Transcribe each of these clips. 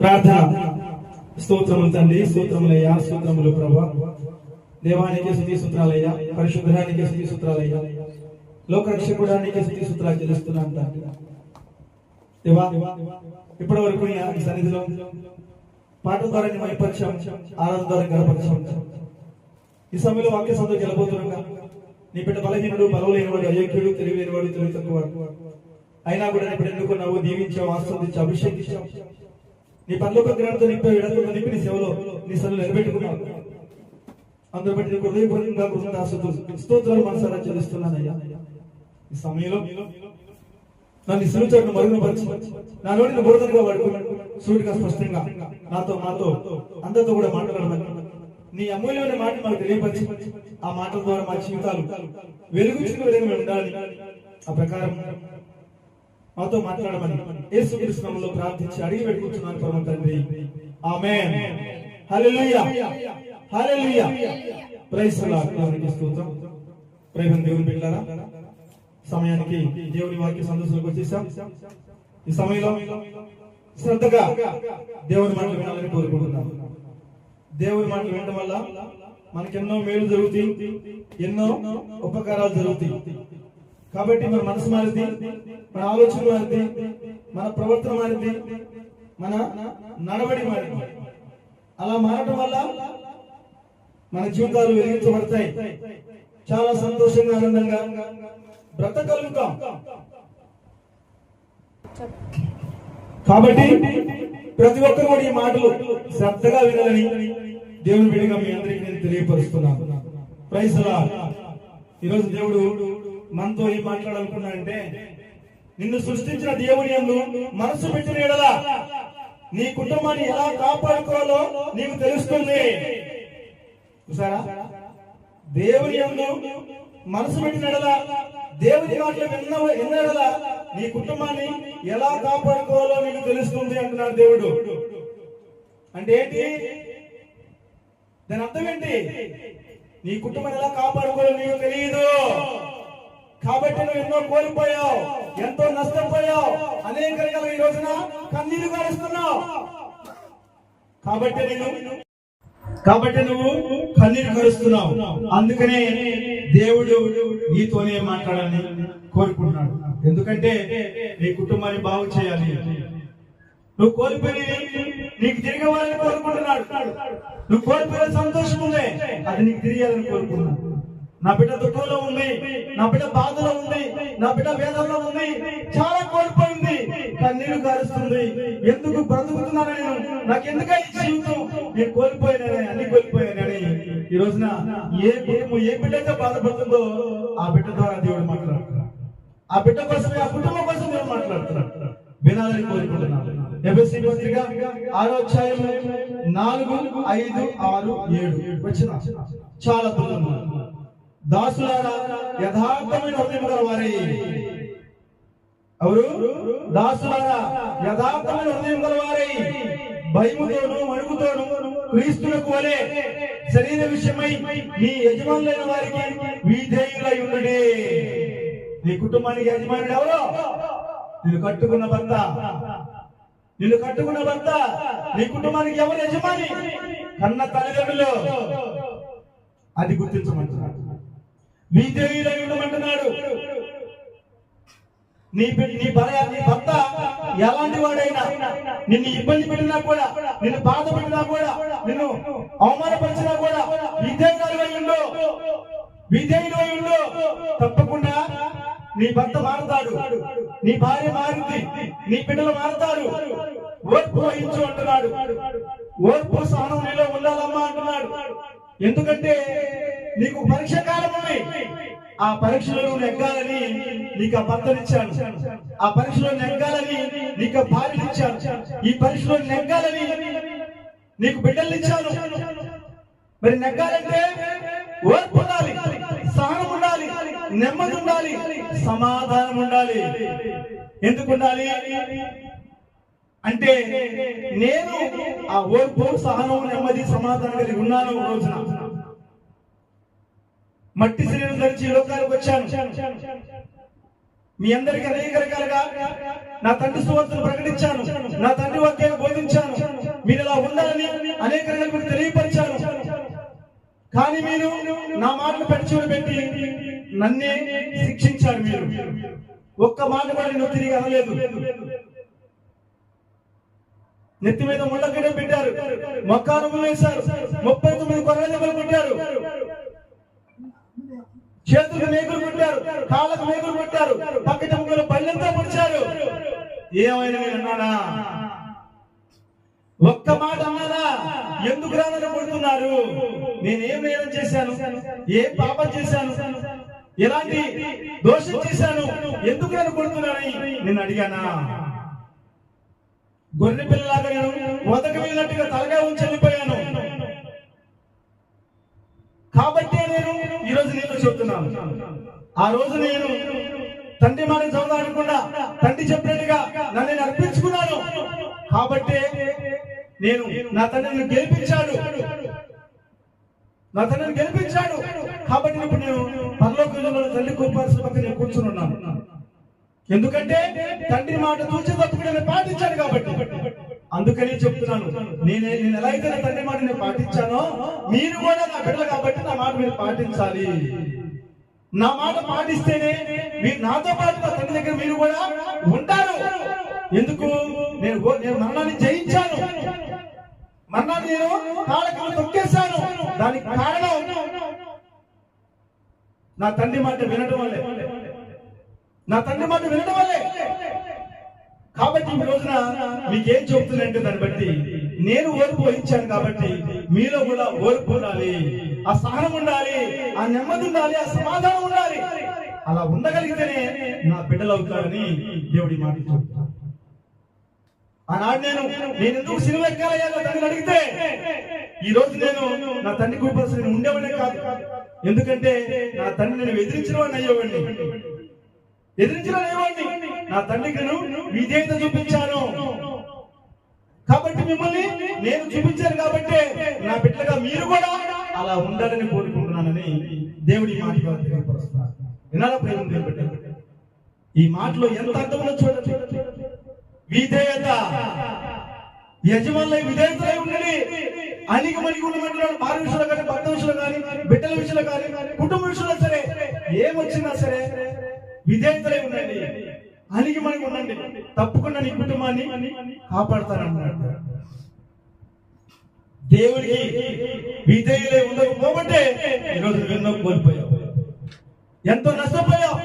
ప్రార్థన. స్తోత్రములు తండ్రి, స్తోత్రములయ్యా, స్తోత్రములు ప్రభా. దేవానికి స్తుతి సూత్రాలయ్యా, పరిశుద్ధానికి స్తుతి సూత్రాలయ్యా, లోకరక్షకుడానికి స్తుతి సూత్రాలు చెల్లిస్తున్నాను తండ్రి. దేవా, ఇప్పటి వరకు నీ సన్నిధిలో పాట ద్వారా మైపరిచాం, ఆరాధన ద్వారా గడపరిచాం. ఈ సమయంలో వాక్య సందుకు వెళ్ళబోతున్నాగా నీ బిడ్డ బలహీనుడు, బలవులేనివాడు, అయోగ్యుడు, తెలివిలేనివాడు, తెలివి తక్కువవాడు అయినా కూడా నీ బిడ్డ ఎన్నుకున్నావు, దీవించావు, ఆస్వాదించావు, అభిషేకించావు. నీ పరలోక జ్ఞానంతో నింపి విడతలు నింపి నీ సేవలో నీ సన్నిధిలో నిలబెట్టుకున్నావు. అందరూ బట్టి నీకు హృదయపూర్వకంగా కృతజ్ఞతాస్తుతులు, స్తోత్రాలు మనసారా చెల్లిస్తున్నానయ్యా. ఈ సమయంలో నన్ను సులుచోట్ను మరుగునపరిచి నా నోటిని బురదగా వాడుకున్నాను. సూటిగా స్పష్టంగా నాతో అందరితో కూడా మాట్లాడమని నీ అమూల్యమైన మాట మాకు తెలియపరిచి ఆ మాటల ద్వారా మా జీవితాలు వెలుగుచుకునే విధంగా ఉండాలి. ఆ ప్రకారం మాతో మాట్లాడమని యేసుక్రీస్తు నామములో ప్రార్థించి అడిగి పెట్టుకుంటున్నాను పరమ తండ్రి. ఆమేన్. హల్లెలూయా, హల్లెలూయా. Praise the lord. దేవునికి స్తోత్రం. ప్రేమ దేవుని బిడ్డలారా, సమయానికి దేవుని వాక్య సందేశాలకు వచ్చేసాం. ఈ సమయంలో శ్రద్ధగా దేవుని మాటలు వినాలని కోరుకుంటున్నాం. దేవుని మాటలు వినడం వల్ల మనకెన్నో మేలు జరుగుతాయి, ఎన్నో ఉపకారాలు జరుగుతాయి. కాబట్టి మన మనసు మారింది, మన ఆలోచన మారింది, మన ప్రవర్తన మారింది, మన నడవడి మారింది. అలా మారడం వల్ల మన జీవితాలు వెలిగించబడతాయి. చాలా సంతోషంగా, ఆనందంగా బ్రతకగలుగుతాం. కాబట్టి ప్రతి ఒక్కరు కూడా ఈ మాటలు శ్రద్ధగా వినాలని దేవుని బిడ్డగా మీ అందరికీ నేను తెలియపరుస్తున్నాను. Praise the lord. ఈరోజు దేవుడు మనతో ఏం మాట్లాడాలనుకున్నాడంటే, నిన్ను సృష్టించిన దేవుని యందు మనసు పెట్టిన యెడల నీ కుటుంబాన్ని ఎలా కాపాడుకోవాలో నీకు తెలుస్తుంది. చూసారా, దేవుని యందు మనసు పెట్టిన యెడల, దేవుని మాటలు విన్న యెడల నీ కుటుంబాన్ని ఎలా కాపాడుకోవాలో నీకు తెలుస్తుంది అంటున్నాడు దేవుడు. అంటే ఏంటి? దాని అర్థం ఏంటి? నీ కుటుంబాన్ని ఎలా కాపాడుకోవాలో నీకు తెలియదు. కాబట్టి నువ్వు ఎన్నో కోల్పోయావు, ఎంతో నష్టపోయావు, అనేక రకాల ఈ రోజున కన్నీరు కారుస్తున్నావు. కాబట్టి నువ్వు కన్నీరు కరుస్తున్నావు. అందుకనే దేవుడు నీతోనే మాట్లాడాలని కోరుకుంటున్నాడు. ఎందుకంటే నీ కుటుంబాన్ని బాగు చేయాలి. నువ్వు కోల్పోయి నీకు తిరిగి వాళ్ళని కోరుకుంటున్నాడు. నువ్వు కోల్పోయే సంతోషం ఉంది, అది నీకు తిరిగాలని కోరుకుంటున్నాడు. నా బిడ్డ దుఃఖంలో ఉంది, నా బిడ్డ బాధలో ఉంది, నా బిడ్డ వేదనలో ఉంది, చాలా కోల్పోయింది, కన్నీరు కారుస్తుంది. ఎందుకు బ్రతుకుతున్నానని, నాకెందుకై జీవితం, నేను కోల్పోయానని, అన్ని కోల్పోయానని ఈ రోజున ఏ కుటుంబం ఏ బిడ్డ అయితే బాధపడుతుందో ఆ బిడ్డ ద్వారా దేవుడు మాట్లాడుతున్నాడు. ఆ బిడ్డ కోసమే, ఆ కుటుంబం కోసం దేవుడు మాట్లాడుతున్నాడు. వినాలని కోరుకుంటున్నాను. ఎఫెసీ పత్రిక 6వ అధ్యాయం 4, 5, 6, 7 వచ్చిన చాలా దూరం. దాసులారా, యథార్థమైన హృదయం గల వారై, ఎవరు? దాసులారా, యథార్థమైన హృదయం గల వారై, భయముతోను వణుకుతోను క్రీస్తులకు వలె శరీర విషయమై మీ యజమానులైన వారికి విధేయులై ఉండుడి. నీ కుటుంబానికి యజమానుడు ఎవరో? నిన్ను కట్టుకున్న భర్త. నీ కుటుంబానికి ఎవరు యజమాని? కన్న తల్లిదండ్రులు. అది గుర్తించమంటున్నాడు. విధేయులై ఉండమంటున్నాడు. నీ భర్త ఎలాంటి వాడైనా, నిన్ను ఇబ్బంది పెట్టినా కూడా, నిన్ను బాధ పెట్టినా కూడా, నిన్ను అవమానపరిచినా కూడా విధేయులై ఉండు. తప్పకుండా నీ భర్త మారుతాడు, నీ భార్య మారింది, నీ బిడ్డలు మారుతారు. ఓర్పు వహించు అంటున్నాడు. ఓర్పు సహనం నీలో ఉండాలమ్మా అంటున్నాడు. ఎందుకంటే నీకు పరీక్ష కాలం ఉంది. ఆ పరీక్షలో నువ్వు నెగ్గాలని నీకు ఆ భర్తనిచ్చాను. ఆ పరీక్షలో నెగ్గాలని నీకు భార్యనిచ్చాను. ఈ పరీక్షలో నెగ్గాలని నీకు బిడ్డల్నిచ్చాను. మరి నెగ్గాలంటే ఓర్పు ఉండాలి, సహనం ఉండాలి, నెమ్మది ఉండాలి, సమాధానం ఉండాలి. ఎందుకు ఉండాలి అంటే, నేను ఆ ఓర్పు, సహనం, నెమ్మది, సమాధానం కలిగి ఉన్నాను. రోజున మట్టి శరీరం ధరించి లోకానికి వచ్చాను. మీ అందరికీ అనేక రకాలుగా నా తండ్రి సువార్తను ప్రకటించాను, నా తండ్రి వాక్యాన్ని బోధించాను, అనేక మీకు తెలియపరిచాను, కానీ మీరు నా మాటలు పెట్టుచూలు పెట్టి నన్నే శిక్షించారు. మీరు ఒక్క మాట కూడా నువ్వు తిరిగి అనలేదు. నెత్తి మీద ముళ్ళకిడే పెట్టారు, మొక్కాను వేశారు, 39 కొర్రలు దెబ్బలు కొట్టారు, చేతులకు మేకులు కొట్టారు, కాళ్ళకు మేకులు కొట్టారు, పక్కన ముగ్గురు పళ్ళంతా పొడిచారు. ఏమైనా నేను అన్నానా? ఒక్క మాట అన్నానా? ఎందుకు రాదని కొడుతున్నారు? నేనేం నేరం చేశాను? ఏ పాపం చేశాను? ఎలాంటి దోషం చేశాను? ఎందుకు నన్ను కొడుతున్నానని నేను అడిగానా? గొర్రె పిల్లలాగా నేను మొదటి వెళ్ళినట్టుగా తలగా ఉంచి వెళ్ళిపోయాను. కాబట్టి నేను ఈరోజు నీతో చెప్తున్నాను, ఆ రోజు నేను తండ్రి మాట చదవకుండా తండ్రి చెప్పినట్టుగా నన్ను నేను అర్పించుకున్నాను. కాబట్టి నేను నా తండ్రిని గెలిపించాడు, నా తండ్రిని గెలిపించాడు. కాబట్టి ఇప్పుడు నేను పరలోకంలో తల్లి కుమార్తె పక్కన నేను కూర్చుని ఉన్నాను. ఎందుకంటే తండ్రి మాట తూచే తప్పకుండా నేను పాటించాను. కాబట్టి అందుకని చెప్తున్నాను, నేను ఎలా అయితే నా తండ్రి మాట నేను పాటించానో మీరు కూడా నా బిడ్డలు కాబట్టి నా మాట మీరు పాటించాలి. నా మాట పాటిస్తేనే మీరు నాతో పాటు నా తండ్రి దగ్గర మీరు కూడా ఉంటారు. ఎందుకు? నేను మరణాన్ని జయించాను, మరణాన్ని నేను కాళ్ళకి తొక్కేశాను. దానికి కారణం నా తండ్రి మాట వినడం వల్లే, నా తండ్రి మాట వినడం వల్లే. కాబట్టి ఈ రోజున మీకేం చెప్తున్నాయంటే దాన్ని బట్టి నేను ఓర్పు వహించాను. కాబట్టి మీలో కూడా ఓర్పు ఉండాలి, ఆ సహనం ఉండాలి, ఆ నెమ్మది ఉండాలి, ఆ సమాధానం ఉండాలి. అలా ఉండగలిగితేనే నా బిడ్డలు అవుతారని దేవుడి మాట చెప్తాను. ఆనాడు నేను ఎందుకు సినిమా ఎక్కాలయ్యాలో తండ్రిని అడిగితే ఈ రోజు నేను నా తండ్రి కృపను ఉండేవాడే కాదు. ఎందుకంటే నా తండ్రి నేను ఎదిరించిన వాడిని అయ్యేవాడిని, నా తండ్రికి నేను విధేయత చూపించాను. కాబట్టి మిమ్మల్ని నేను చూపించాను. కాబట్టి నా బిడ్డలుగా మీరు కూడా అలా ఉండాలని కోరుకుంటున్నానని దేవుడి మాట తెలియపరుస్తున్నారు. వినాలా ప్రేమ దేవుడి? ఈ మాటలో ఎంత అర్థంలో చూడండి. విధేయత, యజమానులై విధేయతలై ఉండండి. అణిగి మణిగి ఉండమంటున్నాడు. భార్య విషయంలో కానీ, భర్త విషయంలో కానీ, బిడ్డల విషయంలో కానీ, కుటుంబ విషయంలో సరే, ఏమొచ్చినా సరే విధేయతలై ఉండండి, అణిగి మణిగి ఉండండి. తప్పకుండా నీ కుటుంబాన్ని కాపాడుతానన్నాడు. దేవుడికి విధేయులై ఉండకపోబట్టే ఈరోజు ఎన్నో కోల్పోయావు, ఎంతో నష్టపోయావు.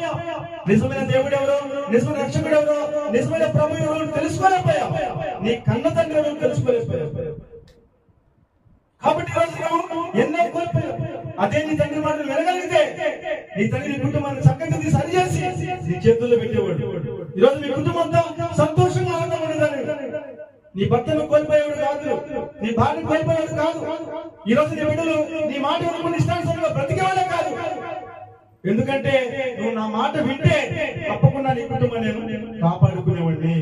నిజమైన దేవుడు ఎవరో, నిజమైన రక్షకుడు ఎవరో, నిజమైన ప్రభు ఎవరో తెలుసుకోలేకపోయావు. నీ కన్న తండ్రి ఎవరో తెలుసుకోలేకపోయావు. కాబట్టి ఎన్నో కోల్పోయావు. అదే నీ తండ్రి మాటలు వినగలిగితే నీ తండ్రి నీ కుటుంబాన్ని చక్కగా సరి చేసి నీ చేతుల్లో పెట్టేవాడు. ఈరోజు మీ కుటుంబంతో సంతోషంగా ఆనందంగా ఉండేదాన్ని. నీ భర్తను కోల్పోయేవాడు కాదు, నీ భార్యను కోల్పోయేవాడు కాదు. ఈరోజు నీ బిడ్డలు నీ మాట వినకుండా ఇష్టానుసారంగా బ్రతికేవాడే కాదు. ఎందుకంటే నువ్వు నా మాట వింటే తప్పకుండా నీ కుటుంబాన్ని నేను కాపాడుకునేవాడిని.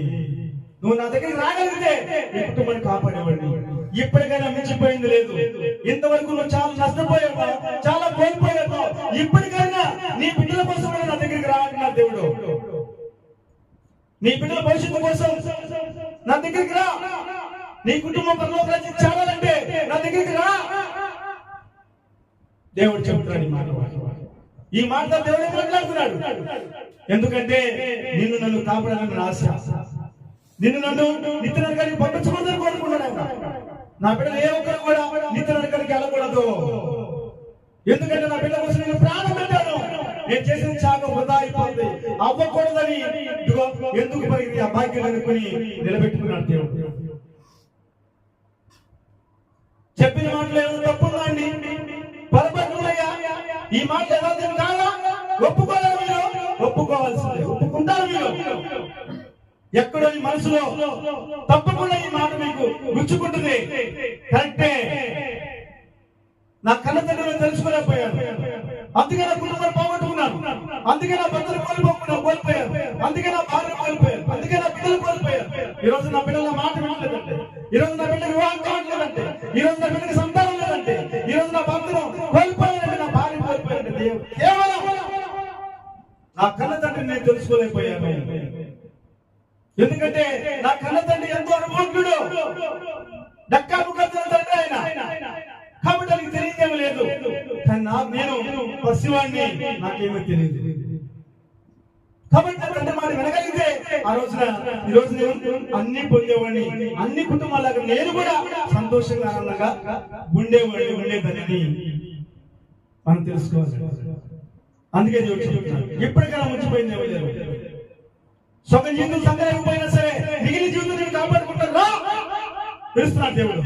నువ్వు నా దగ్గరికి రాగలిగితే నీ కుటుంబాన్ని కాపాడేవాడిని. ఇప్పటికైనా మించిపోయింది లేదు. ఇంతవరకు నువ్వు చాలా నష్టపోయావు, చాలా కోల్పోయావు. ఇప్పటికైనా నీ బిడ్డల కోసం నా దగ్గరికి రావాలని నా దేవుడు, నీ బిడ్డల భవిష్యత్తు కోసం నా దగ్గరికి రా. నీ కుటుంబం పరలోకానికి చేరాలంటే నా దగ్గరికి రా. దేవుడు చెబుతున్నాడు ఈ మాట. ఈ మాట దేవుడే మాట్లాడుతున్నాడు. ఎందుకంటే నిన్ను నన్ను కాపాడాలని ఆశ, నిన్ను నన్ను నిత్య నరకానికి పంపించకూడదని కోరుకున్నాడు. నా బిడ్డలు ఏ ఒక్కరు కూడా నిత్య నరకానికి వెళ్ళకూడదు. ఎందుకంటే నా బిడ్డ కోసం నేను ప్రాణం పెట్టాను. నేను చేసిన త్యాగం వృధా అయిపోతుంది, అవ్వకూడదని ఎందుకు పరిగి ఆ భాగ్యం అనుకుని నిలబెట్టుకున్నాడు దేవుడు. చెప్పిన మాటలు ఏమైనా తప్పుందా అండి? పొరపాటున్నాయా? ఈ మాట యథార్థం కాదా? ఒప్పుకోవాలి మీరు, ఒప్పుకోవాల్సిందే, ఒప్పుకుంటారు మీరు. ఎక్కడో ఈ మనసులో తప్పకుండా ఈ మాట మీకు గుచ్చుకుంటుంది. కరెక్టే, నా కన్న తండ్రిని తెలుసుకోలేకపోయాను, అందుకే నా కుటుంబాన్ని పోగొట్టుకున్నాను, అందుకే నా భర్తను కోల్పోయాను, అందుకే నా భార్య కోల్పోయాను, అందుకే నా బిడ్డలు కోల్పోయాను. ఈరోజు నా బిడ్డల మాట వినలేదంటే, ఈరోజు నా బిడ్డకి వివాహం కావట్లేదంటే, ఈరోజు నా బిడ్డకి సంతానం లేదంటే, ఈరోజు నా భర్తను కోల్పోయానంటే, నా భార్య కోల్పోయానంటే కేవలం నా కన్న తండ్రిని నేను తెలుసుకోలేకపోయాను. ఎందుకంటే నా కన్న తండ్రి ఎంతో అనుభవజ్ఞుడు, డక్కా ముఖర్జన తండ్రి ఆయన. పసివాడిని, నాకేమీ తెలియదు. కాబట్టి తండ్రి మాట వినగలిగితే ఆ రోజున ఈ రోజు నేను అన్ని పొందేవాడిని, అన్ని కుటుంబాలకు నేను కూడా సంతోషంగా ఆనందంగా ఉండేదని మనం తెలుసుకోవాలి. అందుకే దేవుడు చెప్తున్నాడు, ఇప్పటికైనా ముచ్చిపోయింది ఎవరు సొంత జీవితం సంగలేకపోయినా సరే మిగిలిన జీవితం నేను కాపాడుకుంటారా తెలుస్తున్నాడు దేవుడు.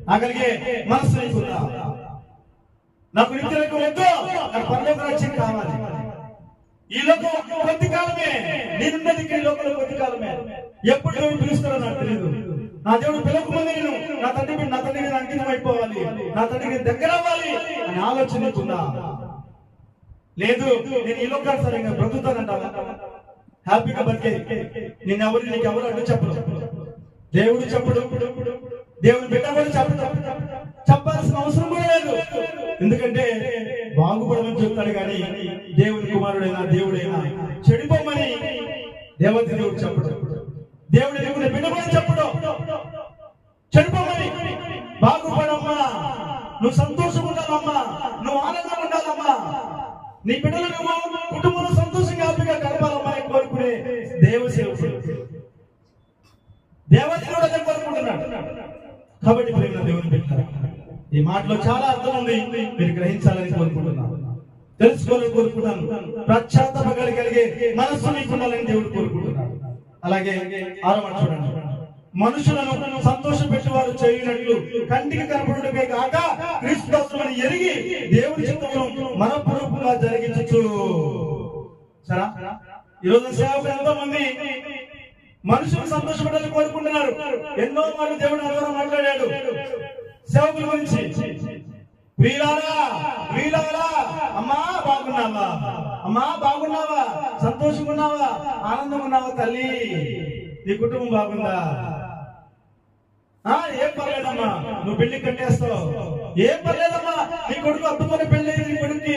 నాకలిగే మనసు లేకుండా నాకు నిత్యలకు వద్దు, నాకు పరలోక రాజ్యం కావాలి. ఈ లోకం కొద్ది కాలమే, నేనున్నది ఇక్కడ ఈ లోకంలో కొద్ది కాలమే. ఎప్పుడు దేవుడు పిలుస్తారో నాకు తెలియదు. నా దేవుడు పిలవకముందే నేను నా తండ్రికి అంకితం అయిపోవాలి, నా తండ్రికి దగ్గర అవ్వాలి అని ఆలోచనకుందా. లేదు నేను ఈ లోకాన్ని సరిగ్గా బ్రతుకుతానంటావా, హ్యాపీగా బతికే నీకు ఎవరు అడ్డు చెప్పడు, దేవుడు చెప్పడు, దేవుని బిడ్డ కూడా చెప్పాల్సిన అవసరం కూడా లేదు. ఎందుకంటే బాగుపడమని చెప్తాడు కానీ దేవుని కుమారుడైనా దేవుడైనా చెడిపోమని దేవుడు చెప్పడు. దేవుడి దేవుని బిడ్డ కూడా చెప్పడు చెడిపోమని. బాగుపడమ్మా, నువ్వు సంతోషం ఉండాలమ్మా, నువ్వు ఆనందంగా ఉండాలమ్మా, నీ బిడ్డలు నువ్వు కుటుంబంలో సంతోషంగా హ్యాపీగా గడపాలమ్మా అని కోరుకునే దేవసేవకుడు దేవదేవుడు అదే కోరుకుంటున్నాడు. కాబట్టి ప్రేమ దేవుని బిడ్డలారా, ఈ మాటలో చాలా అర్థం ఉంది, మీరు గ్రహించాలని కోరుకుంటున్నాను, తెలుసుకోవాలని కోరుకుంటున్నాను. పశ్చాత్తాపగలిగే మనస్సు మీకు ఉండాలని దేవుడు కోరుకుంటున్నాడు. అలాగే 6వ మాట చూడండి, మనుషులను సంతోషపెట్టేవారు చేయనట్లు కంటికి కనపడుటకే కాక క్రీస్తు కోసమని ఎరిగి దేవుని చిత్తమును మనపూర్వకంగా జరిగించు. సరే, ఈరోజు సేవకులు ఎంతో మంది మనుషులు సంతోషపడాలని కోరుకుంటున్నారు. ఎన్నో మార్లు దేవుడు అందరూ మాట్లాడాడు సేవకుల గురించి. వీరారా అమ్మా బాగున్నావా, అమ్మా బాగున్నావా, సంతోషంగా ఉన్నావా, ఆనందంగా ఉన్నావా తల్లి, నీ కుటుంబం బాగుందా, ఏం పర్లేదమ్మా, నువ్వు పెళ్లి కట్టేస్తావు, ఏం పర్లేదమ్మా, నీ కొడుకు అద్భుతమైన పెళ్లి, నీ కొడుకు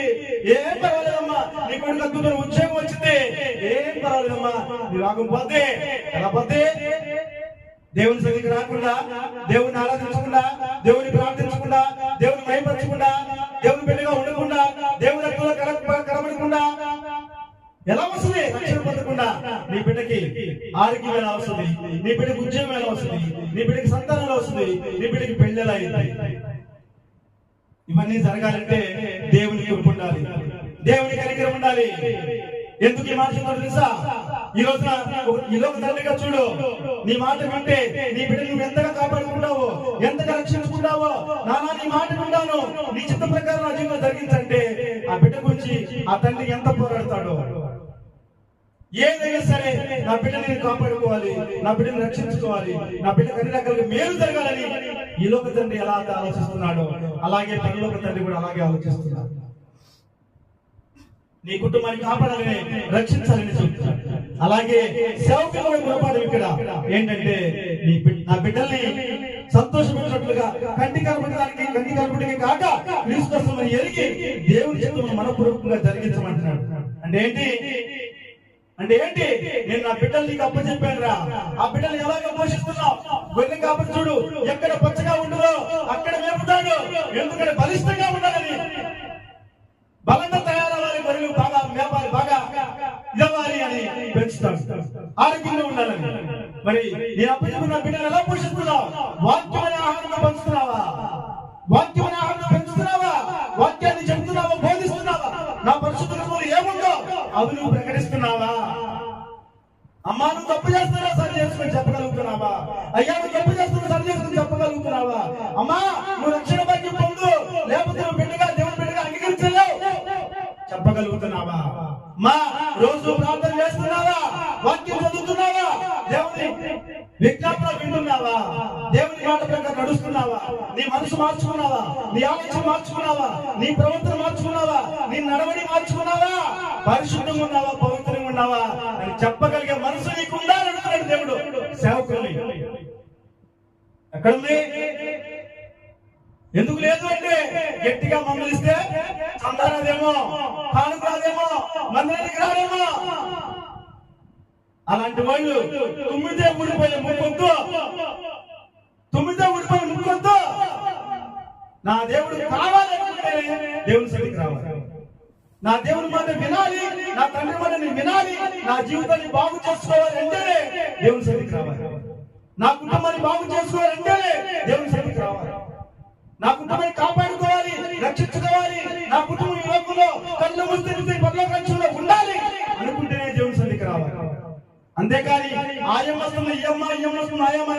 ఏం పర్వాలేదమ్మా, నీ కొడుకు అద్భుతమైన ఉద్యోగం వచ్చింది, ఏం పర్వాలేదమ్మా, నీ రాగం పోతే ఎలా పోతే దేవుని సన్నిధికి రాకుండా, దేవుని ఆరాధించకుండా, దేవుని ప్రార్థించకుండా, దేవుని మహిమపరచకుండా, దేవుని బిడ్డగా ఉండకుండా, దేవుని రక్తంలో కనబడకుండా ఎలా వస్తుంది? రక్షణ పొందకుండా నీ బిడ్డకి ఆరోగ్యం ఎలా వస్తుంది, నీ బిడ్డకి ఉద్యోగం ఎలా వస్తుంది, నీ బిడ్డకి సంతానం ఎలా వస్తుంది, నీ బిడ్డకి పెళ్లి ఎలా అయింది? ఇవన్నీ జరగాలంటే దేవుని కృప ఉండాలి, దేవుని కనికరం ఉండాలి. ఎందుకు ఈ మాట చెప్తాడు తెలుసా? ఈ రోజున ఈ లోక తండ్రిగా చూడు, నీ మాట వింటే నీ బిడ్డను నువ్వు ఎంతగా కాపాడుకుంటావో, ఎంతగా రక్షించుకుంటావో, నానా నీ మాట వింటాను, నీ చిత్త ప్రకారం నా జీవితం జరిగించంటే ఆ బిడ్డ గురించి ఆ తండ్రి ఎంత పోరాడతాడో. ఏదైనా సరే నా బిడ్డని నేను కాపాడుకోవాలి, నా బిడ్డను రక్షించుకోవాలి, నా బిడ్డకు అన్ని రకాలుగా మేలు జరగాలని ఈ లోక తండ్రి ఎలా ఆలోచిస్తున్నాడో అలాగే పరలోక తండ్రి కూడా అలాగే ఆలోచిస్తున్నాడు. నీ కుటుంబాన్ని కాపాడాలని, రక్షించాలని చెప్తున్నాడు. అలాగే సేవకుల పొరపాటు ఇక్కడ ఏంటంటే నా బిడ్డల్ని సంతోషపెట్టినట్లుగా కంటి కనపడడానికి కాక క్రీస్తు కోసమని ఎరిగి దేవుని చిత్తమును మనపూర్వకంగా జరిగించమంటున్నాడు. అంటే ఏంటి? నేను నా బిడ్డలు నీకు అప్పచెప్పాను రా, ఆ బిడ్డలు ఎలాగ పోషిస్తున్నావు? గొర్రె కాబట్టి చూడు, ఎక్కడ పచ్చగా ఉండదో అక్కడ మేపుతాడు, ఎందుకంటే బలిష్టంగా ఉండాలని, బలంగా తయారవ్వాలి, గొర్రెలు బాగా మేపాలి, బాగా ఇవ్వాలి అని పెంచుతాడు, ఆరోగ్యంగా ఉండాలని. మరి నేను అప్పచెప్పిన నా బిడ్డలు ఎలా పోషిస్తున్నావు? వాక్యమైన ఆహారంగా పంచుతున్నావా? వాక్యమైన ఆహారంగా పెంచుతున్నావా? వాక్యాన్ని చెబుతున్నావా, బోధిస్తున్నావా? నా పరిశుద్ధులు ఏముందో అవి నువ్వు ప్రకటిస్తున్నావా? అమ్మా నువ్వు తప్పు చేస్తున్నా సరి చేసుకుని చెప్పగలుగుతున్నావా? అయ్యా నువ్వు తప్పు చేస్తున్నా సరి చేసుకుని చెప్పగలుగుతున్నావా? అమ్మా నువ్వు రక్షణ భాగ్యం పొందు, లేకపోతే నువ్వు బిడ్డగా దేవుని బిడ్డగా అంగీకరించలేవు చెప్పగలుగుతున్నావా? మా రోజు ప్రార్థన చేస్తున్నావా? వాక్యం చదువుతున్నావా? దేవుని విజ్ఞాపన వింటున్నావా? దేవుని మాట ప్రకారం నడుస్తున్నావా? నీ మనసు మార్చుకున్నావా? నీ ఆలోచన మార్చుకున్నావా? నీ ప్రవర్తన మార్చుకున్నావా? నీ నడవడి మార్చుకున్నావా? పరిశుద్ధంగా ఉన్నావా, పవిత్రంగా ఉన్నావా అని చెప్పగలిగే మనసు నీకుందా అడుగుతున్నాడు దేవుడు సేవకుల్ని. ఎక్కడుంది? ఎందుకు లేదు అంటే గట్టిగా మందలిస్తే చందారాదేమో, కానుకరాదేమో, మందిరానికి రాదేమో. అలాంటి వాళ్ళు తుమ్మిదే ఊడిపోయే ముక్కొద్దు, నా దేవుడు కావాలనుకుంటే దేవుని సన్నిధికి రావాలి. నా దేవుని మాట వినాలి, నా తండ్రి మాట నేను వినాలి, నా జీవితాన్ని బాగు చేసుకోవాలి అంటేనే దేవుని సన్నిధికి రావాలి. నా కుటుంబాన్ని బాగు చేసుకోవాలంటేనే దేవుని సన్నిధికి రావాలి. నా కుటుంబాన్ని కాపాడుకోవాలి, రక్షించుకోవాలి, నా కుటుంబం ఈ లోకంలో కళ్ళు మూసి పరలోకంలో ఉండాలి అనుకుంటేనే దేవుని సన్నిధికి రావాలి. అంతేకాని ఆయమ్మ వస్తుంది, ఇయ్యమ్మ వస్తుంది, ఆయమ్మ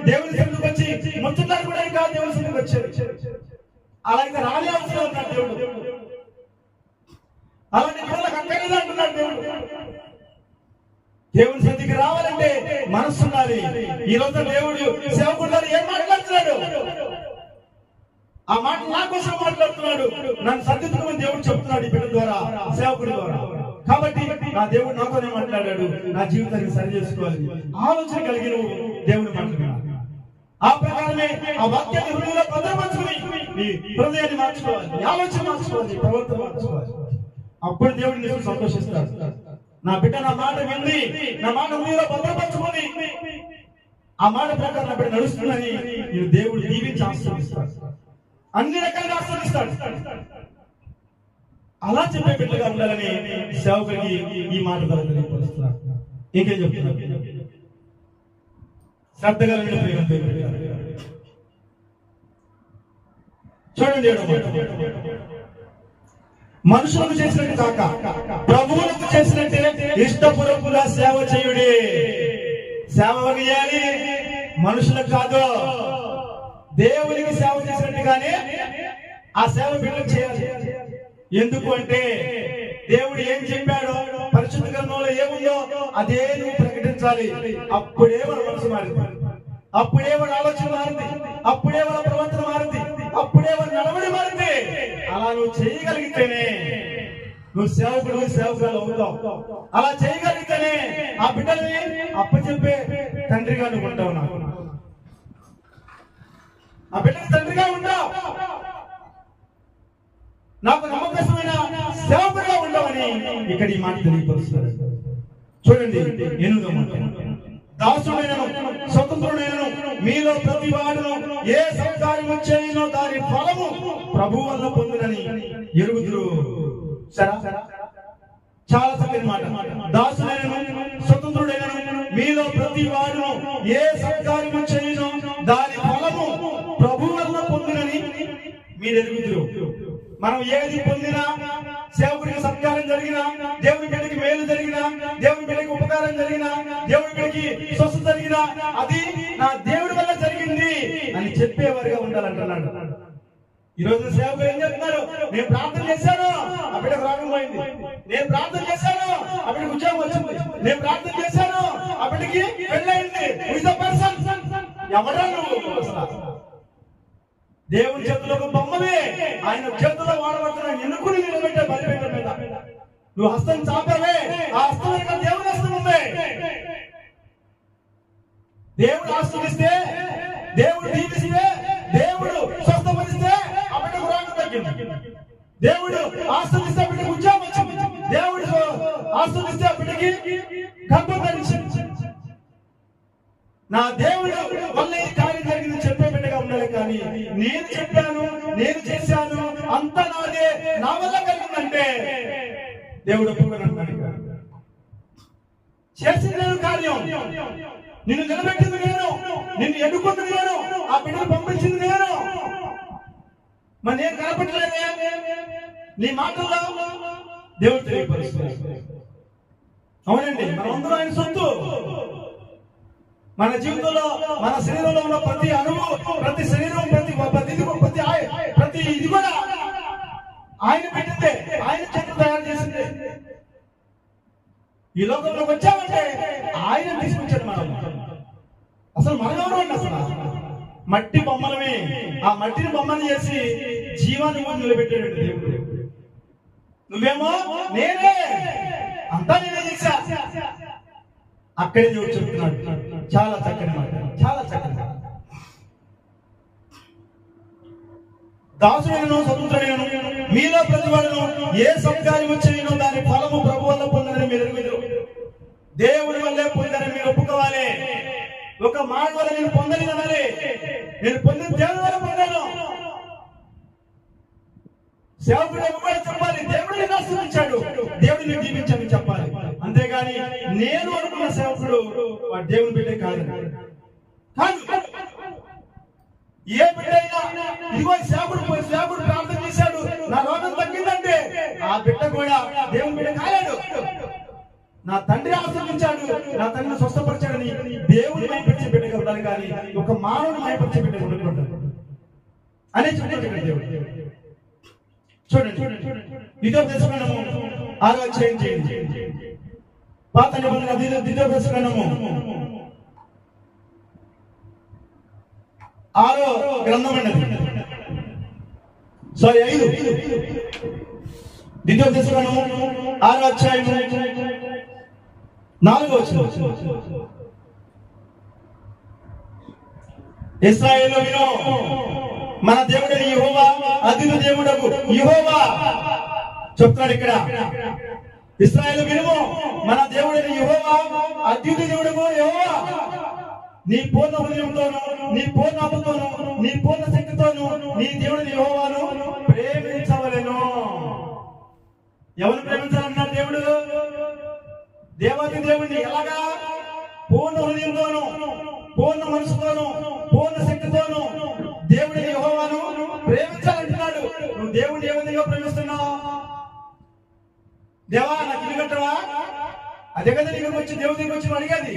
దేవుని సన్నిధికి వచ్చి ముచ్చటాలు కూడా కాదు దేవుని సన్నిధికి వచ్చేది. అలా ఇంకా రాని అవసరం ఉన్నాడు దేవుడు. అలాంటి పిల్లలకు అక్కర్లేదు అంటున్నాడు దేవుడు. దేవుని సన్నిధికి రావాలంటే మనస్సు ఉండాలి. ఈ రోజు దేవుడు సేవకుడు ఏం మాట్లాడుతున్నాడు? ఆ మాట నా కోసం మాట్లాడుతున్నాడు. నన్ను సర్దిద్దుకోమని దేవుడు చెప్తున్నాడు ఈ బిడ్డ ద్వారా, సేవకుడి ద్వారా. కాబట్టి నా దేవుడు నాతోనే మాట్లాడాడు. నా జీవితాన్ని సరి చేసుకోవాలి ఆలోచన కలిగి నువ్వు దేవుడు మాట్లాడాడు. ఆ ప్రకారమే ఆ వాక్యాన్ని హృదయంలో భద్రపరచుకుని నీ హృదయాన్ని మార్చుకోవాలి, నీ ఆలోచన మార్చుకోవాలి, ప్రవర్తన మార్చుకోవాలి. అప్పుడు దేవుడు నీకు సంతోషిస్తాడు. నా బిడ్డ నా మాట వింది, నా మాట హృదయంలో భద్రపరచుకొని ఆ మాట ప్రకారం నా బిడ్డ నడుస్తుందని నేను దేవుడు దీవించి ఆశీర్వదిస్తాడు, అన్ని రకాలుగా ఆశీర్వదిస్తాడు. అలా చెప్పే బిడ్డగా ఉండాలని సేవకుడికి ఈ మాట ద్వారా తెలియపరుస్తున్నాడు. ఇంకేం చెప్తున్నాడు? శ్రద్ధగా చూడండి, మనుషులకు చేసినట్టు కాక ప్రభువులకు చేసినట్టే ఇష్టపూర్వకంగా సేవ చేయుడి. సేవ చేయాలి, మనుషులకు కాదు. దేవునికి సేవ చేసినట్టుగానే ఆ సేవ బిడ్డలకు చేయాలి. ఎందుకు అంటే దేవుడు ఏం చెప్పాడో, పరిశుద్ధ గ్రంథంలో ఏముందో అదే నువ్వు ప్రకటించాలి. అప్పుడే మన మనసు మారింది, అప్పుడే మన ఆలోచన మారింది, అప్పుడే మన ప్రవర్తన మారింది, అప్పుడే మన నడవడి మారింది. అలా నువ్వు చేయగలిగితేనే నువ్వు సేవకురాలు అవుతావు. అలా చేయగలిగితేనే ఆ బిడ్డల్ని అప్పచెప్పే తండ్రిగా నువ్వు ఉంటావు. ఆ బిడ్డకి తండ్రిగా ఉంటావు. నాకు నమ్మకమైన సేవకుడిగా ఉండవని ఇక్కడ ఈ మాట తెలియపరుస్తారు. చూడండి, 8వ మాట, దాసుడైనను స్వతంత్రుడైనను మీలో ప్రతి వాడును ఏ సత్కార్యము చేయునో దాని ఫలము ప్రభువు వల్ల పొందునని ఎరుగుదురు. చాలా చక్కని మాట. దాసుడైనను స్వతంత్రుడైనను మీలో ప్రతి వాడును ఏ సత్కార్యము చేయునో దాని ఫలము ప్రభువు వల్ల పొందునని మీరు ఎరుగుదురు. మనం ఏది పొందినా, సేవకుడికి సత్కారం జరిగినా, దేవుని బిడ్డకి మేలు జరిగినా, దేవుని బిడ్డకి ఉపకారం జరిగినా, దేవుని బిడ్డకి స్వస్థత జరిగినా అది నా దేవుడి వల్ల జరిగింది అని చెప్పేవారిగా ఉండాలంటున్నాడు. ఈ రోజు సేవకులు ఏం చెప్తున్నారు? నేను ప్రార్థన చేశాను, ఆ బిడ్డకు రోగం పోయింది. నేను ప్రార్థన చేశాను, ఆ బిడ్డకు ఉద్యోగం వచ్చింది. నేను ప్రార్థన చేశాను, ఆ బిడ్డకి పెళ్ళయింది. ఎవరా నువ్వు? దేవుని చేతుల్లో బొమ్మలే, ఆయన చేతుల్లో వాడబడుతున్నా ఎన్నుకుని నిలబెట్టే బలిపీఠం మీద నువ్వు హస్తం చాపవే, ఆ హస్తం వెనుక దేవుని హస్తం ఉంది. దేవుడు ఆశీర్వదిస్తే, దేవుడు దీవిస్తే, దేవుడు స్వస్థపరిస్తే ఆ బిడ్డకు రోగం తగ్గింది. దేవుడు ఆశీర్వదిస్తే ఆ బిడ్డకు ఉద్యోగం వచ్చింది. దేవుడు ఆశీర్వదిస్తే ఆ బిడ్డకి గర్భం ధరించింది. నా దేవుడు వల్ల ఈ కార్యం జరిగింది చెప్పే బిడ్డగా ఉండాలి. కానీ నేను చెప్పాను, నేను చేశాను, అంతా నాదే, నా వల్ల కలిగిందంటే దేవుడు ఒప్పుకోనంటున్నాడు. చేసింది కార్యం, నిన్ను నిలబెట్టింది నేను, నిన్ను ఎన్నుకుంది నేను, ఆ బిడ్డను పంపించింది నేను. మరి నేను కనపడలేదే నీ మాటల్లో దేవుడు తెలియపరుస్తున్నాడు. అవునండి, మనందరూ ఆయన సొత్తు. మన జీవితంలో, మన శరీరంలో ఉన్న ప్రతి అణువు, ప్రతి శరీరం, ప్రతి ఇది కూడా ఆయన పెట్టిందే, ఆయన చేతులు తయారు చేసిందే. ఈ లోకంలోకి వచ్చామంటే ఆయన తీసుకొచ్చాడు. మనం అసలు మనలో అసలు మట్టి బొమ్మలమే. ఆ మట్టిని బొమ్మలు చేసి జీవాన్ని కూడా నిలబెట్టాడు దేవుడు. నువ్వేమో నేనే, అంతా నేనే చేశా. అక్కడే దేవుడు చెప్తున్నాడు. చాలా చక్కని మాట, చాలా చక్కని మాట. దాసుడైనను స్వతంత్రుడైనను మీలో ప్రతివాడును ఏ సత్కార్యము చేయునో దాని ఫలము ప్రభు వల్ల పొందని మీరు ఎరుగుదురు. దేవుడి వల్లే పొందని మీరు ఒప్పుకోవాలి. ఒక మాట వల్ల నేను పొందలేదనాలి. నేను పొందిన దేవుడి వల్ల పొందాను. సేవకుడు కూడా చెప్పాలి, దేవుడిని ఆశీర్వదించాడు, దేవుడిని దీవించాలని చెప్పాలి. అంతేగాని నేను అనుకున్న సేవకుడు వాడు దేవుని బిడ్డ కాదు. ఏ బిడ్డ అయినా ఇదిగో సేవకుడు ప్రార్థన చేశాడు, నా రోగం తగ్గిందంటే ఆ బిడ్డ కూడా దేవుని బిడ్డ కాలేడు. నా తండ్రి ఆశీర్వదించాడు, నా తండ్రిని స్వస్థపరిచాడని దేవుని మైపరిచే బిడ్డగా ఉండాలి, కానీ ఒక మానవుని మైపరిచే బిడ్డగా ఉండకూడదు అనే చెప్పాడు దేవుడు. చూడండి, ద్వితీయోపదేశకాండము 6వ అధ్యాయం చేయండి. పాత నిబంధన ద్వితీయోపదేశకాండము 6వ గ్రంథం అండి, 5 ద్వితీయోపదేశకాండము 6వ అధ్యాయం 4వ వచనం. ఇశ్రాయేలు విను, మన దేవుడైన యెహోవా అద్భుత దేవుడగు యెహోవా చెప్తున్నాడు ఇక్కడ. ఇశ్రాయేలు వినుము, మన దేవుడైన యెహోవా అద్భుత దేవుడగు యెహోవా నీ పూర్ణ హృదయంతోను, నీ పూర్ణ ఆత్మతోను, నీ పూర్ణ శక్తితోను నీ దేవుడిని యెహోవాను ప్రేమించవలెను. ఎవరు ప్రేమించాలన్నాడు దేవుడు? దేవాది దేవుడిని ఎలాగా? పూర్ణ హృదయంతోను, పూర్ణ మనసుతోను, పూర్ణ శక్తితోను దేవుడిని యెహోవాను ప్రేమించాలంటున్నాడు. నువ్వు దేవుడిని ఏ విధంగా ప్రేమిస్తున్నావు? దేవా నాకు ఇల్లు కట్టవా? అదే కదా నీకు వచ్చి దేవుడి దగ్గర వచ్చి అడిగేది.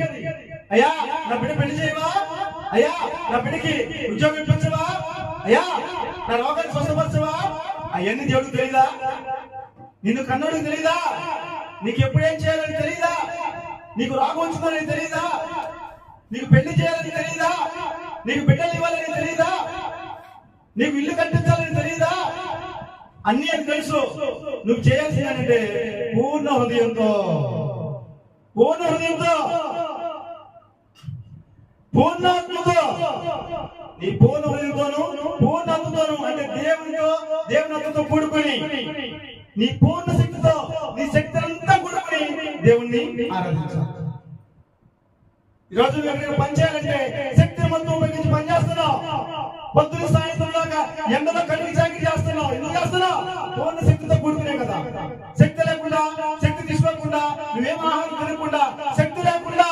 అయ్యా నా బిడ్డ పెళ్లి చేయవా? అయ్యా నా బిడ్డకి ఉద్యోగం ఇప్పించవా? అయ్యా నా రోగాన్ని స్వస్థపరచవా? అవన్నీ దేవుడికి తెలీదా? నిన్ను కన్నోడికి తెలీదా? నీకు ఎప్పుడేం చేయాలని తెలీదా? నీకు రాగం వచ్చిందని తెలీదా? నీకు పెళ్లి చేయాలని తెలీదా? నీకు బిడ్డలు ఇవ్వాలని తెలీదా? నీకు ఇల్లు కట్టించాలని తెలీదా? అన్ని అని తెలుసు. నువ్వు చేయాల్సిందంటే పూర్ణ హృదయంతో, పూర్ణ హృదయంతో, పూర్ణాత్మతో, నీ పూర్ణ హృదయంతోను పూర్ణాత్మతోను అంటే దేవుని ఆత్మతో కూడుకొని నీ పూర్ణ శక్తితో, నీ శక్తి అంతా కూడుకొని దేవుణ్ణి ఆరాధించాలి. ఈరోజు ఎక్కడికి పని చేయాలంటే శక్తిని మొత్తం ఉపయోగించి పని చేస్తున్నావు. పొద్దున సాయంత్రం దాకా ఎండలో కడిగి చాకరీ చేస్తున్నావు. ఎందుకు చేస్తున్నావు? పూర్ణ శక్తితో కూడుకునే కదా. శక్తి లేకుండా, శక్తి తీసుకోకుండా, నువ్వేం ఆహారం తినకుండా, శక్తి లేకుండా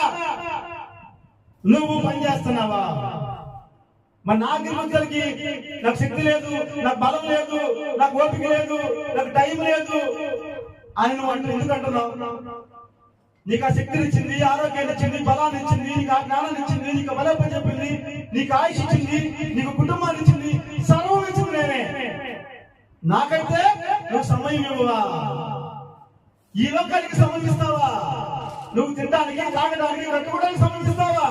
నువ్వు పని చేస్తున్నావా? మరి నాగిరికలకి నాకు శక్తి లేదు, నాకు బలం లేదు, నాకు ఓపిక లేదు, నాకు టైం లేదు అని నువ్వు ఎందుకు అంటున్నావు? నీకు ఆ శక్తిని ఇచ్చింది, ఆరోగ్యాన్ని ఇచ్చింది, బలాన్ని ఇచ్చింది, నీకు ఆ జ్ఞానాన్ని ఇచ్చింది, నీకు బలపని చెప్పింది, నీకు ఆయుష్ ఇచ్చింది, నీకు కుటుంబాన్ని ఇచ్చింది, సర్వం ఇచ్చింది నేనే. నాకైతే నువ్వు సమయం ఇవ్వవా? ఈ లోకానికి సంబంధిస్తావా? నువ్వు తినడానికి, తాగడానికి, కట్టుకోవడానికి సంబంధిస్తావా?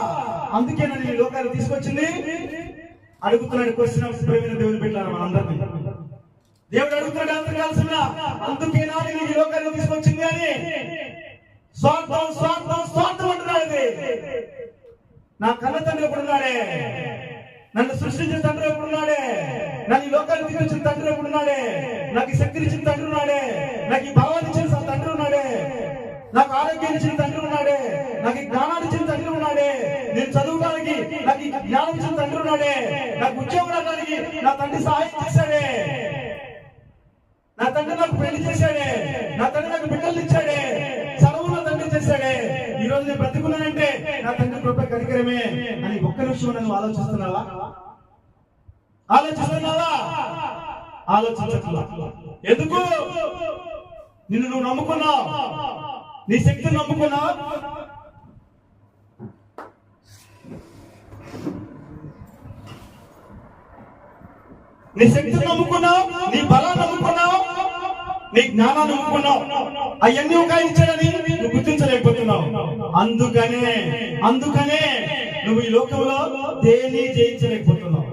అందుకే నేను ఈ లోకాన్ని తీసుకొచ్చింది. అడుగుతున్నాడు క్వశ్చన్, ప్రేమైన దేవుని పెట్టాను మనందరినీ. దేవుడు అడుగుతున్నాడు అందరు కాల్సిన, అందుకేనా నేను ఈ లోకాన్ని తీసుకొచ్చింది అని. స్వార్థం స్వార్థం స్వార్థం అంటున్నాడు. నా కన్న తండ్రి ఎప్పుడున్నాడే? నన్ను సృష్టించిన తండ్రి ఎప్పుడున్నాడే? నన్ను ఈ లోకాన్ని తీసుకొచ్చిన తండ్రి ఎప్పుడున్నాడే? నాకు ఈ శక్తిని ఇచ్చిన తండ్రి ఉన్నాడే? నాకు ఈ బలాన్ని ఇచ్చిన తండ్రి ఉన్నాడే? నాకు ఆరోగ్యాన్ని ఇచ్చిన తండ్రి ఉన్నాడే? నాకు ఈ జ్ఞానాన్ని ఇచ్చిన తండ్రి ఉన్నాడే? నేను చదువుకోవడానికి నాకు ఈ జ్ఞానం ఇచ్చిన తండ్రి ఉన్నాడే? నాకు ఉద్యోగం రావడానికి నా తండ్రి సహాయం చేశాడే? నా తండ్రి నాకు పెళ్లి చేశాడే? నా తండ్రి నాకు బిడ్డలు ఇచ్చాడే? చదువు నా తండ్రి చేశాడే? ఈ రోజు నేను బ్రతుకున్నానంటే నా తండ్రి కృప కనికరమే అని ఒక్క నిమిషం నన్ను ఆలోచిస్తున్నావా? ఆలోచిస్తున్నావా? ఆలోచించట్లా. ఎందుకు? నిన్ను నువ్వు నమ్ముకున్నావు, నీ శక్తిని నమ్ముకున్నావు. నీ శక్తిని నమ్ముకున్నావు, నీ బలాన్ని నమ్ముకున్నావు, నీ జ్ఞానాన్ని నమ్ముకున్నావు. అవన్నీ ఒక ఆయన ఇచ్చాడని నువ్వు గుర్తించలేకపోతున్నావు. అందుకనే నువ్వు ఈ లోకంలో దేన్ని జయించలేకపోతున్నావు,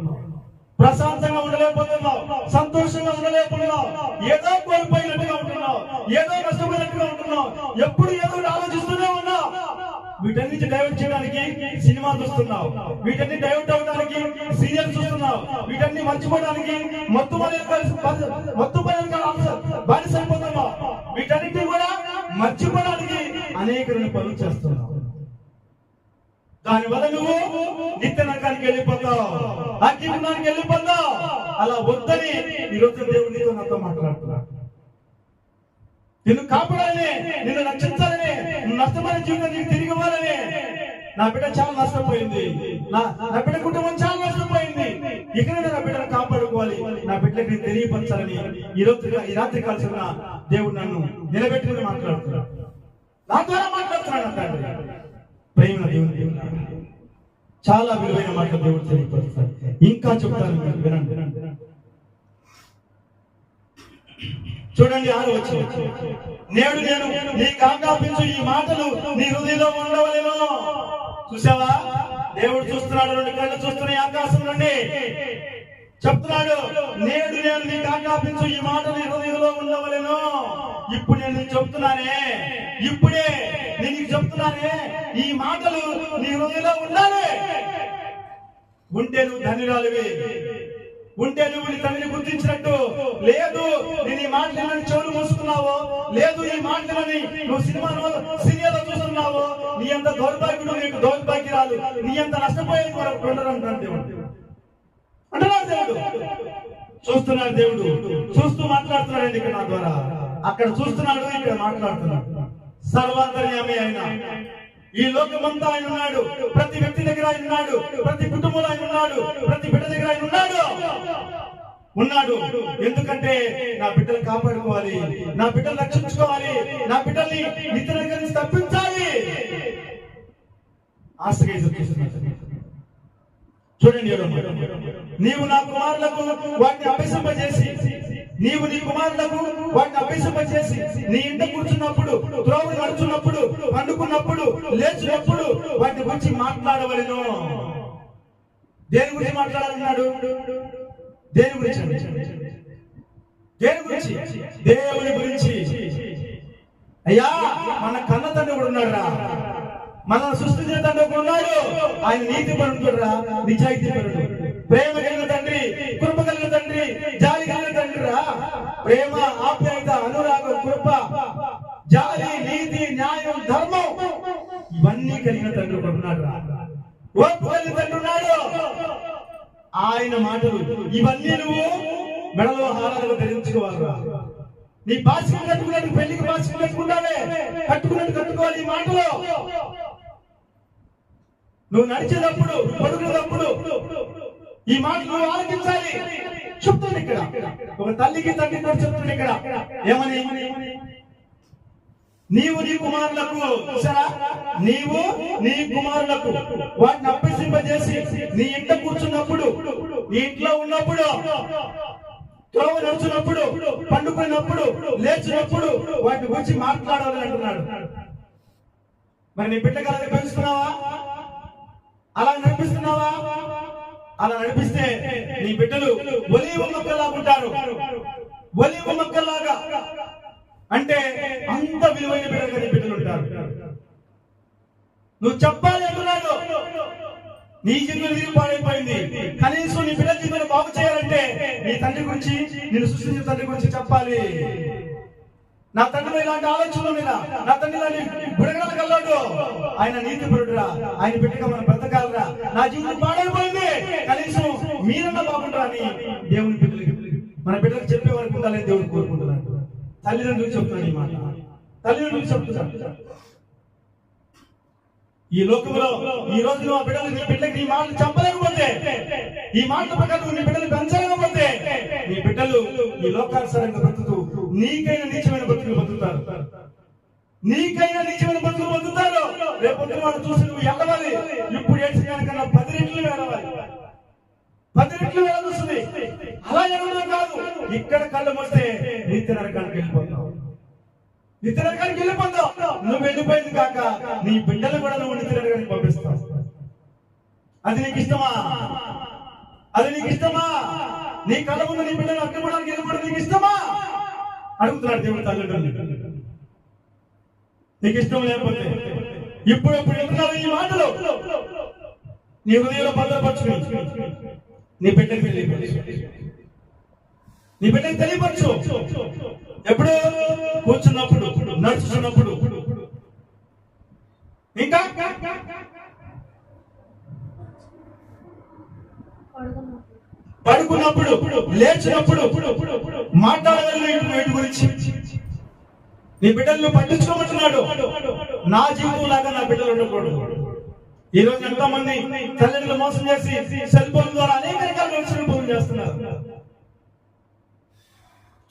ప్రశాంతంగా ఉండలేకపోతున్నావు, సంతోషంగా ఉండలేకపోతున్నావు, ఏదో కోల్పోయినట్టుగా ఉంటున్నావు, ఏదో నష్టపోయినట్టుగా ఉంటున్నావు, ఎప్పుడు ఏదో ఆలోచిస్తూనే ఉన్నావు. వీటన్నిటి డైవర్ట్ చేయడానికి సినిమా చూస్తున్నావు, వీటన్ని డైవర్ట్ అవడానికి సీరియల్ చూస్తున్నావు, వీటన్ని మర్చిపోవడానికి మొత్తం బానిస అయిపోతున్నావు. వీటన్నిటిని కూడా మర్చిపోవడానికి అనేక పనులు చేస్తున్నావు. దానివల్ల నువ్వు నిత్య నరకానికి వెళ్ళిపోతావు, అగ్నిగుండానికి వెళ్ళిపోతావు. అలా వద్దని ఈరోజు దేవుడు నీతో నాతో మాట్లాడుతున్నాడు. నిన్ను కాపాడాలని, నిన్ను రక్షించాలని, నష్టమైన జీవితం నీకు తిరిగి ఇవ్వాలని. నా బిడ్డ చాలా నష్టపోయింది, నా బిడ్డ కుటుంబం చాలా నష్టపోయింది. ఇక్కడ నా బిడ్డను కాపాడుకోవాలి, నా బిడ్డకి నేను తెలియపరచాలని ఈ రాత్రి కాల్సిన దేవుడు నన్ను నిలబెట్టుకుని మాట్లాడుతున్నాడు, నా ద్వారా మాట్లాడుతున్నాడు అంటాడు. ప్రేమ దేవుడు చాలా విలువైన మాటలు దేవుడు తెలియపరుస్తాడు. ఇంకా చెప్తాను, వినండి. చూడండి, 6వ వచనం. నేడు నేను నీకు ఆజ్ఞాపించు ఈ మాటలు నీ హృదయంలో ఉండవలేను. చూసావా, దేవుడు చూస్తున్నాడు, 2 కళ్ళు చూస్తున్నాయి ఆకాశం నుండి. చెప్తున్నాడు, నేడు నేను నీకు ఆజ్ఞాపించు ఈ మాటలు నీ హృదయంలో ఉండవలేను. ఇప్పుడు నేను నీకు చెప్తున్నానే, ఇప్పుడే నేను నీకు చెప్తున్నానే, ఈ మాటలు నీ హృదయంలో ఉండాలి. ఉంటే నువ్వు ధన్యురాలివి, ఉంటే నువ్వు నీ తండ్రిని గుర్తించినట్టు. లేదు, నేను ఈ మాటలని చెవులు మూసుకున్నావో, లేదు ఈ మాటలని నువ్వు సీరియల్లో చూస్తున్నావో, నీ అంత దౌర్భాగ్యుడు, నీకు దౌర్భాగ్యరాలు, నీ అంత నష్టపోయేది వరకు ఉండరంటాడు దేవుడు. అంటున్నాడు దేవుడు, చూస్తున్నాడు దేవుడు, చూస్తూ మాట్లాడుతున్నాడు. ఇక్కడ నా ద్వారా అక్కడ చూస్తున్నాడు, ఇక్కడ మాట్లాడుతున్నాడు. సర్వాంతర్యామి ఆయన, ఈ లోకమంతా ఆయన ఉన్నాడు. ప్రతి వ్యక్తి దగ్గర ఆయన ఉన్నాడు, ప్రతి కుటుంబంలో ఆయన ఉన్నాడు, ప్రతి బిడ్డ దగ్గర ఆయన ఉన్నాడు. ఎందుకంటే నా బిడ్డలు కాపాడుకోవాలి, నా బిడ్డలు రక్షించుకోవాలి, నా బిడ్డల్ని నిత్య నుంచి తప్పించాలి. ఆశగా చూడండి, నీవు నా కుమారులకు వాటిని అభ్యసింపజేసి, నీవు నీ కుమారులకు వాటిని అభ్యసింపజేసి, నీ ఇంట కూర్చున్నప్పుడు, త్రోవలు నడుచున్నప్పుడు, పండుకున్నప్పుడు, లేచినప్పుడు వాటి గురించి మాట్లాడవలెను. దేని గురించి మాట్లాడాలన్నాడు? దేని గురించి? దేవుని గురించి. అయ్యా, మన కన్న తండ్రి కూడా ఉన్నాడు రా, మన సృష్టించిన తండ్రి ఒకడు ఉన్నాడు. ఆయన నీతి పరుడు రా, నిజాయితీ పరుడు, ప్రేమ కలిగిన తండ్రి, కృప కలిగిన తండ్రి, జాలి కలిగిన తండ్రి రా. ప్రేమ, ఆప్యాయత, అనురాగం, కృప, జాలి, నీతి, న్యాయం, ధర్మం ఇవన్నీ కలిగిన తండ్రి ఒకడు ఉన్నాడు రా. ఓర్పు కలిగిన తండ్రి ఉన్నాడు. ఆయన మాటలు ఇవన్నీ నువ్వు మెడలో హారాలుగా ధరించుకోవాలిరా. నీ బాసికం కట్టుకున్నట్టు, పెళ్లికి బాసికం కట్టుకుంటావే, కట్టుకోవాలి ఈ మాటలో. నువ్వు నడిచేటప్పుడు, పడుకునేటప్పుడు ఈ మాటలు నువ్వు ఆలోచించాలి. చెప్తుంది ఇక్కడ, ఒక తల్లికి తండ్రి కూడా చెప్తుంది ఇక్కడ. ఏమని? నీవు నీ కుమారులకు, సరా, నీవు నీ కుమారులకు వాటిని అభ్యసింపజేసి, నీ ఇంట కూర్చున్నప్పుడు, నీ ఇంట్లో ఉన్నప్పుడు, త్రోవ నడుచున్నప్పుడు, పండుకున్నప్పుడు, లేచినప్పుడు వాటి గురించి మాట్లాడాలని అంటున్నాడు. మరి నీ బిడ్డకు అలా పెంచుతున్నావా? అలా నడిపిస్తున్నావా? అలా నడిపిస్తే నీ బిడ్డలు ఒలీవ మొక్కలాగా ఉంటారు. ఒలీవ మొక్కలాగా అంటే అంత విలువైన బిడ్డలుగా నీ బిడ్డలు ఉంటారు. నువ్వు చెప్పాలి అంటున్నాడు. నీ జీవితం నీరు పాడైపోయింది, కనీసం నీ బిడ్డ జీవితం బాగు చేయాలంటే నీ తండ్రి గురించి, నేను సృష్టించిన తండ్రి గురించి చెప్పాలి. నా తండ్రిలో ఇలాంటి ఆలోచనలు మీద, నా తండ్రి ఇలాంటి బుడగల కల్లాడు, ఆయన నీతిపరుడురా, ఆయన బిడ్డగా మనం బ్రతకాలరా. నా జీవితం పాడైపోయింది, కనీసం మీరన్నా బాగుంటారా అని దేవుని బిడ్డలకి, మన బిడ్డలకు చెప్పే వరకు ఉండాలని దేవుని కోరుకుంటున్నాడు. తల్లిదండ్రులు చెప్తున్నాడు ఈ మాట, తల్లిదండ్రులు చెప్తున్నాడు. ఈ లోకంలో ఈ రోజు నువ్వు ఆ బిడ్డలు, నీ బిడ్డకి ఈ మాటలు చెప్పలేకపోతే, ఈ మాటల ప్రకారం నీ బిడ్డలు పెంచలేకపోతే, నీ బిడ్డలు ఈ లోకానుసారంగా బ్రతుకుతూ నీకైనా నీచమైన బతుకులు బతుకుతారు. నీకైనా నీచమైన బతుకులు బతుకుతారు. రేపు వాళ్ళు చూసి నువ్వు ఎల్లవాలి. ఇప్పుడు ఏడ్చడానికన్నా 10 రెట్లు వెళ్ళవాలి, 10 రెట్లు వెళ్ళాల్సింది. అలా ఎగవడం కాదు, ఇక్కడ కళ్ళు మూస్తే నిత్య నరకానికి వెళ్ళిపోతావు, నిత్య నరకానికి వెళ్ళిపోతావు. నువ్వు వెళ్ళిపోయింది కాక నీ బిడ్డలు కూడా నువ్వు నిత్య నరకానికి పంపిస్తావు. అది నీకు ఇష్టమా? అది నీకు ఇష్టమా? నీ కళ్ళ ముందు నీ బిడ్డలు అక్కడికి వెళ్ళిపోవడం నీకు ఇష్టమా? అడుగుతున్నాడు దేవుడు తల్లిదండ్రులు. నీకు ఇష్టం లేకపోతే ఇప్పుడు వెళ్తున్నావు ఈ మాటలు నీ హృదయంలో భద్రపరచుకో. నీ బిడ్డకి తెలియపరచు. ఎప్పుడు? కూర్చున్నప్పుడు, నడుచున్నప్పుడు, ఇంకా పడుకున్నప్పుడు, లేచినప్పుడు మాట్లాడగలిగిన వీటి గురించి నీ బిడ్డలను పట్టించుకోమంటున్నాడు. నా జీవితం లాగా నా బిడ్డలు ఉండకూడదు. ఈ రోజు ఎంతో మంది తల్లిదండ్రులు మోసం చేసి సెల్ ఫోన్ ద్వారా అనేక రకాల మనుషులు చేస్తున్నారు.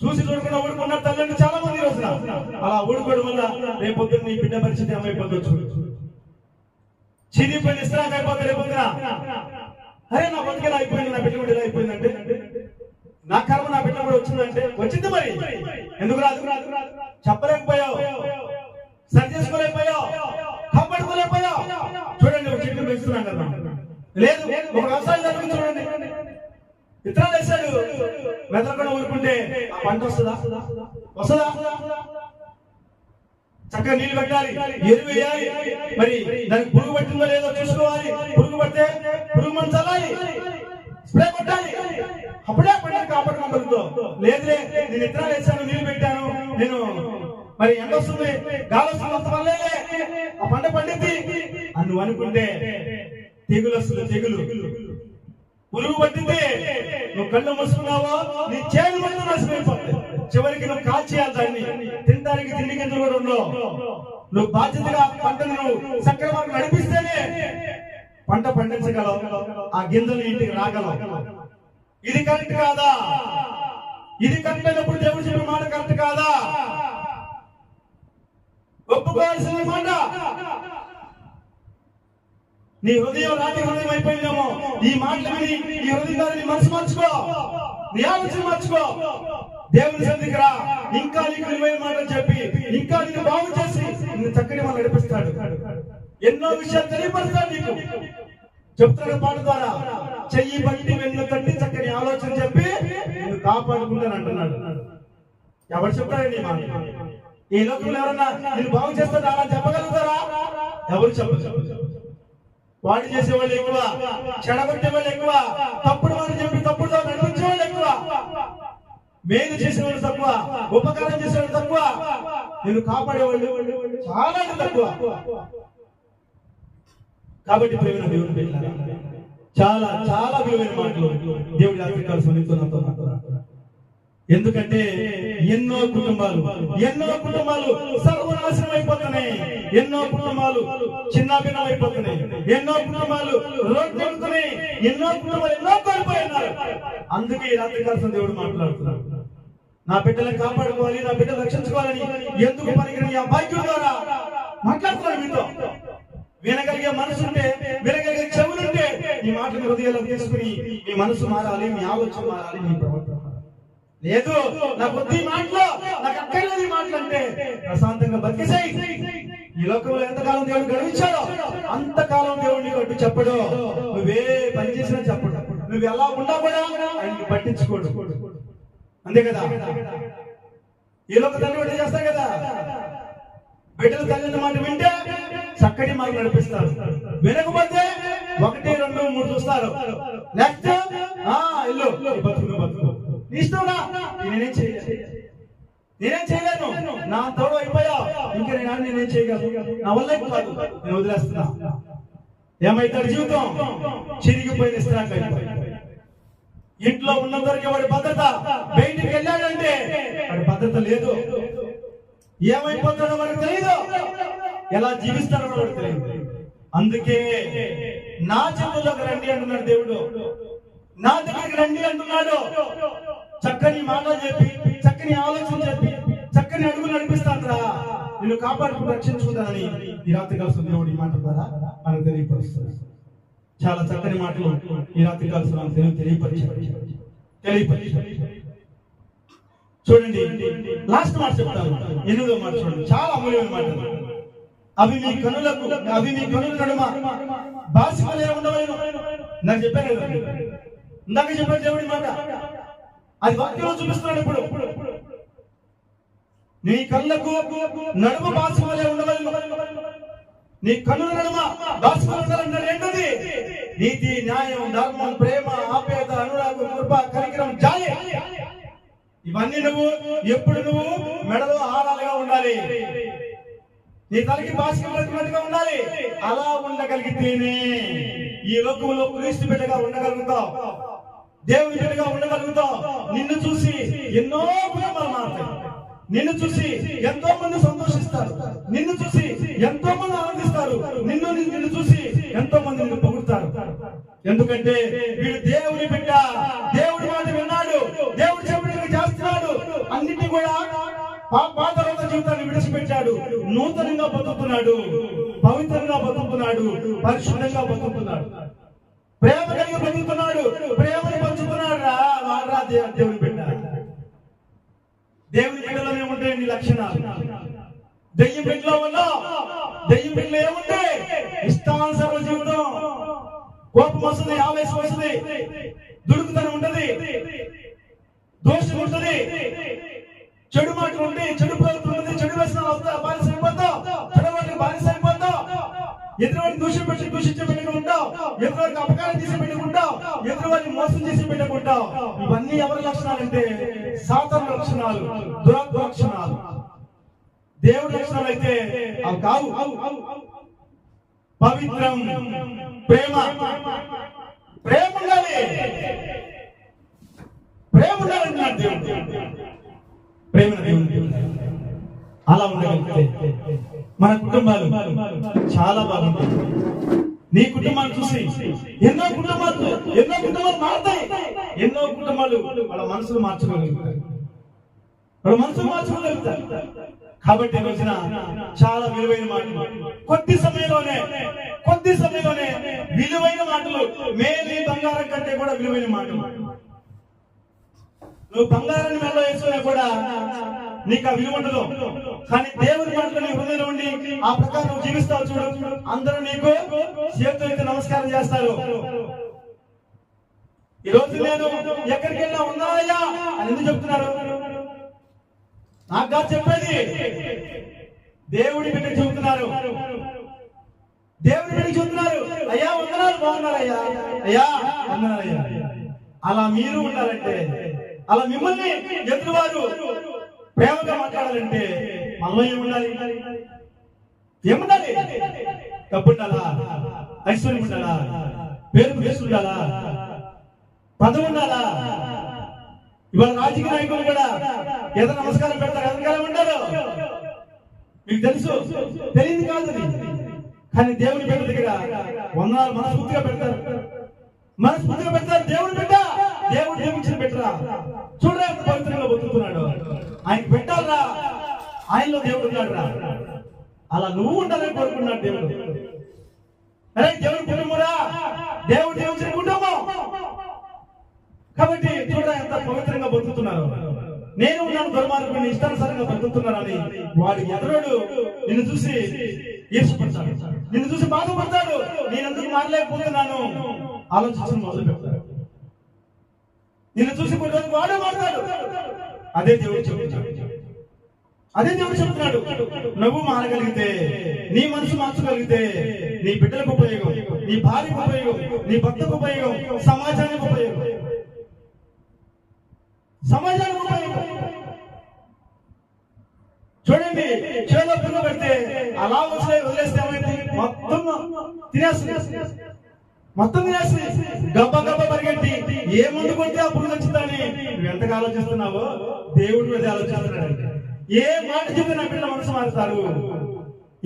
చూసి చూడకుండా ఊడుకున్న తల్లిదండ్రులు చాలా మంది రోజున అలా ఊడుకోవడం వల్ల రేపొద్దున నీ బిడ్డ పరిస్థితి ఏమైపోవచ్చు. చిరిగిపోయిన ఇస్రాక్ అయిపోతుంది రేపొద్దున. అరే నా బతికేలా అయిపోయింది, నా బిడ్డ కూడా ఇలా అయిపోయిందంటే, నా కర్మ నా బిడ్డ కూడా వచ్చిందంటే వచ్చింది. మరి ఎందుకు రాదు? చెప్పలేకపోయావు, సరి చేసుకోలేకపోయావు, కాపాడుకోలేకపోయావు. చూడండి, ఒక చెట్టు పెంచుతున్నాం కదా, లేదు ఒక వ్యవసాయం జరుగుతుంది. చూడండి, విత్తనాలు వేసాడు, మెదలకుండా ఊరుకుంటే ఆ పంట వస్తుందా? చక్కగా నీళ్లు పెట్టాలి, ఎరువు వేయాలి, మరి దానికి పురుగు పట్టిందో లేదో చూసుకోవాలి. పురుగు పడితే పురుగు మందు చల్లాలి, స్ప్రే కొట్టాలి, అప్పుడే పంట కాపాడుకోగలుగుతాం. లేదులే నేను విత్తనాలు వేసాను, నీళ్లు పెట్టాను, నేను మరి ఎండ వస్తుంది, గాలి వస్తుంది, వల్లే ఆ పంట పండింది అని నువ్వు అనుకుంటే తెగులు వస్తుంది. తెగులు పురుగు పట్టింది, నువ్వు కళ్ళు మూసుకున్నావో నీ చేతులు మొత్తం నష్టమైపోతాయి. చివరికి నువ్వు కాల్చేయాలి దాన్ని, తినడానికి తిండి గింజలు కూడా ఉండవు. నువ్వు బాధ్యతగా పంటను నువ్వు సక్రమంగా నడిపిస్తేనే పంట పండించగలవు, ఆ గింజలు ఇంటికి రాగలవు. ఇది కరెక్ట్ కాదా? ఇది కరెక్ట్ అయినప్పుడు దేవుడు చెప్పిన మాట కరెక్ట్ కాదా? ఒప్పుకోవాల్సిన మాట. నీ హృదయం రాతి హృదయం అయిపోయిందేమో. ఈ మాటలు విని ఈ హృదయాన్ని మనసు మార్చుకో, నీ ఆలోచన మార్చుకో. దేవుని సన్నిధికి రా, ఇంకా నీకు విలువైన మాటలు చెప్పి, ఇంకా నీకు బాగు చేసి నిన్ను చక్కని మనం నడిపిస్తాడు. ఎన్నో విషయాలు తెలియపరుస్తాడు నీకు. చెప్తాడు పాట ద్వారా, చెయ్యి బట్టి వెన్ను తట్టి చక్కని ఆలోచన చెప్పి నిన్ను కాపాడుకుంటాను అంటున్నాడు. ఎవరు చెప్తారండి మాట? ఈ లోకంలో ఎవరన్నా నేను బాగు చేస్తాడు అలా చెప్పగలుగుతారా? ఎవరు చెప్పరు. వాడు చేసేవాళ్ళు ఎక్కువ, చెడగొట్టే వాళ్ళు ఎక్కువ, తప్పుడు వాళ్ళు చెప్పి తప్పుడు నడిపించే వాళ్ళు ఎక్కువ, మేలు చేసేవాళ్ళు తక్కువ, ఉపకారం చేసేవాళ్ళు తక్కువ, నేను కాపాడేవాళ్ళు చాలా తక్కువ. కాబట్టి ప్రేమ దేవుని బిడ్డలారా, చాలా చాలా విలువైన మాటలు దేవుడి ఆశీర్వాదాలు పొందుతున్నాం. ఎందుకంటే ఎన్నో కుటుంబాలు సర్వనాశనం అయిపోతున్నాయి, ఎన్నో కుటుంబాలు చిన్నాభిన్నం అయిపోతున్నాయి, ఎన్నో కుటుంబాలు రోడ్డు ఎక్కుతున్నాయి, ఎన్నో కుటుంబాలు ఎన్నో కోల్పోయినారు. అందుకే ఈ రాత్రి కాల్సిన దేవుడు మాట్లాడుతున్నాడు, నా బిడ్డలను కాపాడుకోవాలి, నా బిడ్డలు రక్షించుకోవాలని ఎందుకు పనికిరని ఆ వాక్యం ద్వారా మాట్లాడుతున్నాడు మీతో. వినగలిగే మనసుంటే, వినగలిగే చెవులుంటే ఈ మాటలు హృదయాల్లో తీసుకుని మీ మనసు మారాలి, మీ ఆలోచన మారాలి, మీ ప్రవర్తన. లేదు నా బుద్ధి మాటలో నాకు అక్కర్లేదు ఈ మాటలు అంటే ప్రశాంతంగా బతికేసాయి. ఈ లోకంలో ఎంతకాలం దేవుడు గడిపించాడో అంతకాలం దేవుడు నీకు అడ్డు చెప్పడు, నువ్వే పని చేసినా చెప్పడు, నువ్వు ఎలా ఉన్నా కూడా ఆయన్ని పట్టించుకోడు. అంతే కదా? ఈ లోక తల్లి వంట చేస్తారు కదా, బిడ్డల తల్లి మాట వింటే చక్కటి మాట నడిపిస్తారు, వినకపోతే 1, 2, 3 చూస్తారు, లేకపోతే ఇల్లు బతుకు ఇష్టంరా, నేనేం చేయలేను, నా తోడు అయిపోయా, ఇంకా నేనేం చేయగలను, నా వల్ల కాదు, నేను వదిలేస్తున్నా. ఏమైతాడు జీవితం? చిరిగిపోయిన ఇస్రాక్ అయిపోయింది. ఇంట్లో ఉన్నందరికీ వాడి భద్రత, బయటికి వెళ్ళాడంటే వాడి భద్రత లేదు. ఏమైపోతాడో వాడికి తెలియదు, ఎలా జీవిస్తాడో వాడికి తెలియదు. అందుకే నా చెవుల్లోకి రండి అంటున్నాడు దేవుడు, నా దగ్గరికి రండి అంటున్నాడు. చక్కని మాటలు చెప్పి, చక్కని ఆలోచన చెప్పి, చక్కని అడుగులు నడిపిస్తాను, నిన్ను కాపాడుకుని రక్షించుకుంటానని ఈ రాత్రి కాల్సిన దేవుడు ఈ మాట ద్వారా మనకు తెలియపరుస్తాడు. చాలా చక్కని మాటలు ఈ రాత్రి కాల్సిన తెలియపరిచాడు. చూడండి, లాస్ట్ మాట చెప్తాను, 8వ మాట చూడండి, చాలా అమూల్యమైన మాట. అవి మీ కనుల నడుమ బాసికలే ఉండవలేను. నాకు చెప్పాను కదా, ఇందాక చెప్పాను దేవుడి మాట, అది వాక్యంలో చూపిస్తున్నాడు. ఇప్పుడు నీ కళ్ళకు నడుమ బాసికలే ఉండవలేను, నీ కన్నుల నడుమ బాసికలు ఉండాలన్నాడు. ఏంటది? నీతి, న్యాయం, ధర్మం, ప్రేమ, ఆప్యాయత, అనురాగం, కృప, కనికరం, జాలి. ఇవన్నీ ఎప్పుడు నువ్వు మెడలో హారాలుగా ఉండాలి, నీ తలకి బాసికలుగా ఉండాలి. అలా ఉండగలిగితేనే ఈ లోకంలో క్రీస్తు బిడ్డగా ఉండగలుగుతావు. దేవుని బిడ్డగా ఉండగలుగుతావు. నిన్ను చూసి ఎన్నో ప్రేమలు మారుతాయి. నిన్ను చూసి ఎంతో మంది సంతోషిస్తారు. నిన్ను చూసి ఎంతో మంది ఆనందిస్తారు. నిన్ను చూసి ఎంతో మంది నిన్ను పొగుడుతారు. ఎందుకంటే వీడు దేవుని బిడ్డ, దేవుడి మాట విన్నాడు, దేవుడు చెప్పినట్టు చేస్తున్నాడు. అన్నిటినీ కూడా పాత జీవితాన్ని విడిచిపెట్టాడు. నూతనంగా బతుకుతున్నాడు, పవిత్రంగా బతుకుతున్నాడు, పరిశుద్ధంగా బతుకుతున్నాడు, ప్రేమ కలిగి బతుకుతున్నాడు, ప్రేమను పంచుతున్నాడు. రా దేవుని బిడ్డ. దేవుని బిడ్డలోనే ఉంటాయి నీ లక్షణాలు. దెయ్యం బిడ్డలో ఉన్నావు. దెయ్యం బిడ్డలో ఏముంటాయి? ఇష్టానుసార జీవితం, కోపం వస్తుంది, ఆవేశం వస్తుంది, దుడుకుతనం ఉంటది, దోషం ఉంటది, చెడు మాటలు ఉంటాయి, చెడు ప్రవర్తన ఉంది, చెడు వ్యసనాలు వస్తాయి, బానిస అయిపోతావు, చెడు మాటలు బానిస అయిపోతావు, ఎదురువాడిని దూషించి పెట్టుకుంటావు, ఎదురువాడికి అపకారం చేసి పెట్టుకుంటావు, ఎదురువాడిని మోసం చేసి పెట్టుకుంటావు. ఇవన్నీ ఎవరి లక్షణాలంటే సాతాను లక్షణాలు, దురాత్మ లక్షణాలు. దేవుడి లక్షణాలు అయితే అవి కావు. పవిత్రం, ప్రేమ. ప్రేమ ఉండాలి, ప్రేమ ఉండాలంటున్నాడు దేవుడు. ప్రేమ అలా ఉండగలిగితే మన కుటుంబాలు చాలా బాగుంటాయి. నీ కుటుంబాన్ని చూసి ఎన్నో కుటుంబాలు మారుతాయి. ఎన్నో కుటుంబాలు వాళ్ళ మనసులు మార్చుకోగలుగుతారు. కాబట్టి ఈ రోజున చాలా విలువైన మాటలు, కొద్ది సమయంలోనే విలువైన మాటలు, మేలు బంగారం కంటే కూడా విలువైన మాటలు. నువ్వు బంగారాన్ని మెడలో వేసుకున్నా కూడా నీకు ఆ విలువ ఉండదు. కానీ దేవుని మాటలు నీ హృదయంలో ఉండి ఆ ప్రకారం నువ్వు జీవిస్తావు చూడు, అందరూ నీకు చేతులైతే నమస్కారం చేస్తారు. ఈ రోజు నేను ఎక్కడికి వెళ్ళినా ఉన్నాయా అని ఎందుకు చెప్తున్నారు? నాకు కాదు చెప్పేది, దేవుడి బిడ్డ చెబుతున్నారు. దేవుడి బిడ్డ చెబుతున్నారు, అయ్యా వందనాలు, బాగున్నారయ్యా, అయ్యా వందనాలయ్యా. అలా మీరు ఉండాలంటే, అలా మిమ్మల్ని ఎదురువారు ప్రేమగా మాట్లాడాలంటే మనలో ఏముండాలి? డబ్బు ఉండాలా? ఐశ్వర్యం ఉండాలా? పేరు ఉండాలా? పదవి ఉండాలా? ఇవాళ రాజకీయ నాయకులు కూడా ఏదో నమస్కారం పెడతారు, ఎంతకాలం ఉంటారు మీకు తెలుసు, తెలియదు కాదు. కానీ దేవుని బిడ్డ దగ్గర వందనాలు మనస్ఫూర్తిగా పెడతారు. దేవుని బిడ్డ, దేవుడు దేవుడిచ్చిన బిడ్డరా, చూడరా ఎంత పవిత్రంగా బతుకుతున్నాడు. ఆయనకి పెట్టాలరా, ఆయనలో దేవుడు ఉన్నాడు రా. అలా నువ్వు ఉండాలని కోరుకున్నాడు దేవుడు. అరే దేవుడి కుటుంబరా, దేవుడు దేవుడిచ్చిన కుటుంబం. కాబట్టి చూడరా ఎంత పవిత్రంగా బతుకుతున్నారు. నేను ఉన్నాను దుర్మార్గుడిని, ఇష్టానుసారంగా బతుకుతున్నానని వాడి ఎదురుడు నిన్ను చూసి ఈర్షపడతాడు, నిన్ను చూసి బాధపడతాడు. నేను ఎందుకు మారలేకపోతున్నాను ఆలోచించడం మొదలు పెడతాడు. నిన్ను చూసి కొన్ని రోజులు వాడే మాట్లాడు. అదే దేవుడు చెప్తున్నాడు. నువ్వు మారగలిగితే, నీ మనసు మార్చగలిగితే, నీ బిడ్డలకు ఉపయోగం, నీ భార్యకు ఉపయోగం, నీ భర్తకు ఉపయోగం, సమాజానికి ఉపయోగం. చూడండి, చేలో పురుగు పెడితే అలా వదిలేస్తే ఏమైంది? మొత్తం తినేస్తుంది. గబ్బ పరిగెట్టి ఏ ముందు కొడితే ఆ పురుగు వచ్చిందని నువ్వు ఎంతగా ఆలోచిస్తున్నావో దేవుడు మీద ఆలోచిస్తున్నాడు. ఏ మాట చెప్తే నా బిడ్డ మనసు మారుతారు,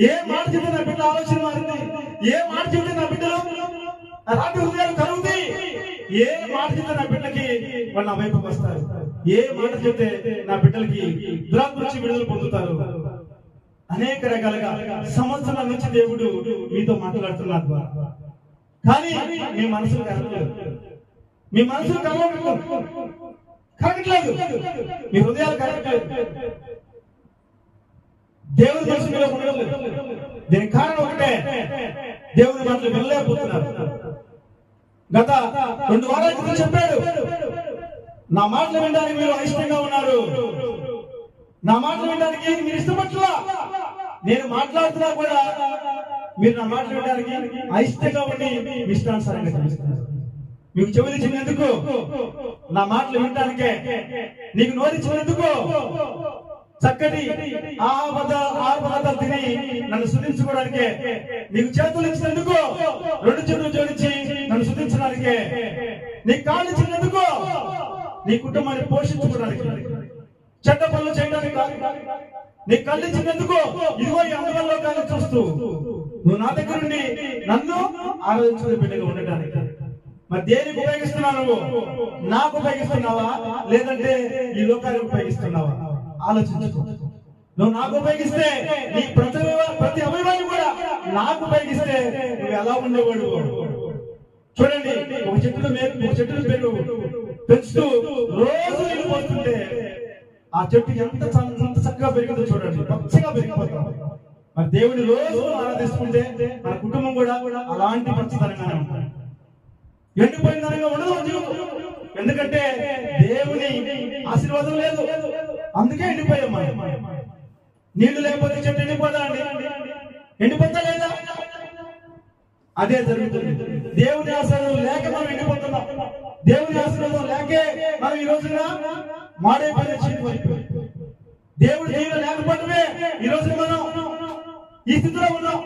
ఏ మాట చెప్తే నా బిడ్డ ఆలోచన మారింది, ఏ మాట చెప్తే నా బిడ్డలో రాత్రి హృదయాలు కలుగుతాయి, ఏ మాట చెప్తే నా బిడ్డకి వాళ్ళు నా వైపుకి వస్తారు, ఏ మాట చెప్తే నా బిడ్డలకి దురాత్మ నుంచి విడుదల పొందుతారు. అనేక రకాలుగా సంవత్సరాల నుంచి దేవుడు మీతో మాట్లాడుతున్నారు. కానీ మీ మనసులు కలగలేదు, మీ మనసులు కలగట్లేదు, మీ హృదయాలు కలగట్లేదు, దేవుని మనసు మీద ఉండలేదు. దీనికి కారణం ఒకటే, దేవుని మాటలు వినలేకపోతున్నారు. గత 2 వారాల క్రితం చెప్పాడు, నా మాటలు వినడానికి మీరు అయిష్టంగా ఉన్నారు, నా మాటలు వినడానికి మీరు ఇష్టపట్లా, నేను మాట్లాడుతున్నా కూడా మీరు నా మాటలు వినడానికి అయిష్టంగా ఉండి ఇష్టానుసారంగా చేస్తున్నారు. మీకు చెవులిచ్చినందుకు, నా మాటలు వినడానికే, నీకు నోరిచ్చినందుకు, చక్కటి ఆహారాలు తిని నన్ను స్తుతించుకోవడానికే, నీకు చేతులు ఇచ్చినందుకు, 2 చేతులు జోడించి నన్ను స్తుతించడానికే, నీ కాళ్ళు చిన్నెందుకు? నీ కుటుంబాన్ని పోషించుకోవడానికి, చెడ్డ పనులు చేయడానికి కాదు. నీ కళ్ళు చిన్నెందుకు? ఇదిగో ఈ అందరిలో కాదు చూస్తూ నువ్వు నా దగ్గర నుండి నన్ను ఆరాధించుకునే బిడ్డగా ఉండటానికి. మరి దేనికి ఉపయోగిస్తున్నావు నువ్వు? నాకు ఉపయోగిస్తున్నావా లేదంటే ఈ లోకానికి ఉపయోగిస్తున్నావా? ఆలోచించుకో. నువ్వు నాకు ఉపయోగిస్తే నీ ప్రతి అవయవాన్ని కూడా నాకు ఉపయోగిస్తే నువ్వు ఎలా ఉండేవాడు? చూడండి, ఒక చెట్టును పేరు పెంచుతూ రోజు నీళ్ళు పోస్తుంటే ఆ చెట్టు ఎంత చక్కగా పెరుగుతుందో చూడండి, పచ్చగా పెరిగిపోతాం. మరి దేవుని రోజు ఆరాధిస్తుంటే మన కుటుంబం కూడా అలాంటి పచ్చదనంగానే ఉంటుంది. ఎండిపోయిన ధనంగా ఉండదు. ఎందుకంటే దేవుని ఆశీర్వాదం లేదు, అందుకే ఎండిపోయాం. నీళ్లు లేకపోతే చెట్టు ఎండిపోదా అండి? ఎండిపోతా లేదా? అదే జరుగుతుంది. దేవుని ఆశీర్వాదం లేక మనం ఎండిపోతున్నాం. దేవుని ఆశీర్వాదం లేకే మనం ఈ రోజున మాడైపోయిన చీలిపోయి, దేవుడి దీవెన లేకపోవడమే ఈ రోజు మనం ఈ స్థితిలో ఉన్నాం.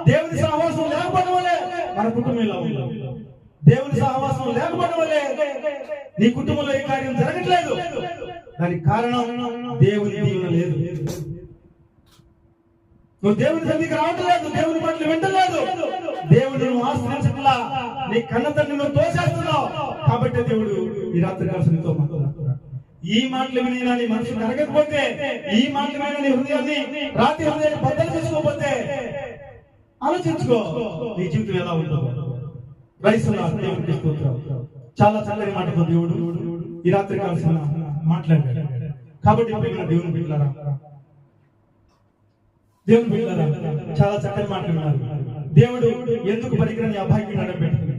దేవుని సహవాసం లేకపోవడం వల్లే మన కుటుంబం ఇలా ఉన్నాం. దేవుని సహవాసం లేకపోవడం వల్లే నీ కుటుంబంలో ఏ కార్యం జరగట్లేదు. దానికి కారణం దేవుని దీవెన లేదు. నువ్వు దేవుని సన్నిధికి రావట్లేదు, దేవుని మాటలు వింటలేదు, దేవుడు నువ్వు ఆశ్రయించట్లా, నీ కన్న తండ్రి నువ్వు తోసేస్తున్నావు. కాబట్టి దేవుడు ఈ రాత్రి కాల్సినతో మాట్లాడుతున్నాడు. ఈ మాటలు విని నీ మనసు కరగకపోతే, ఈ మాటలు విని నీ హృదయాన్ని రాత్రి హృదయాన్ని బద్దలు చేసుకోకపోతే ఆలోచించుకో, నీ జీవితం ఎలా ఉందో. చాలా చక్కని మాటతో దేవుడు ఈ రాత్రి కాల్సిన మాట్లాడాడు. కాబట్టి దేవుని బిడ్డలారా, దేవుని బిడ్డలారా, చాలా చక్కని మాట్లాడినారు. దేవుడు ఎందుకు పనికిరాని అభాగ్యుని అడగబెట్టుకుని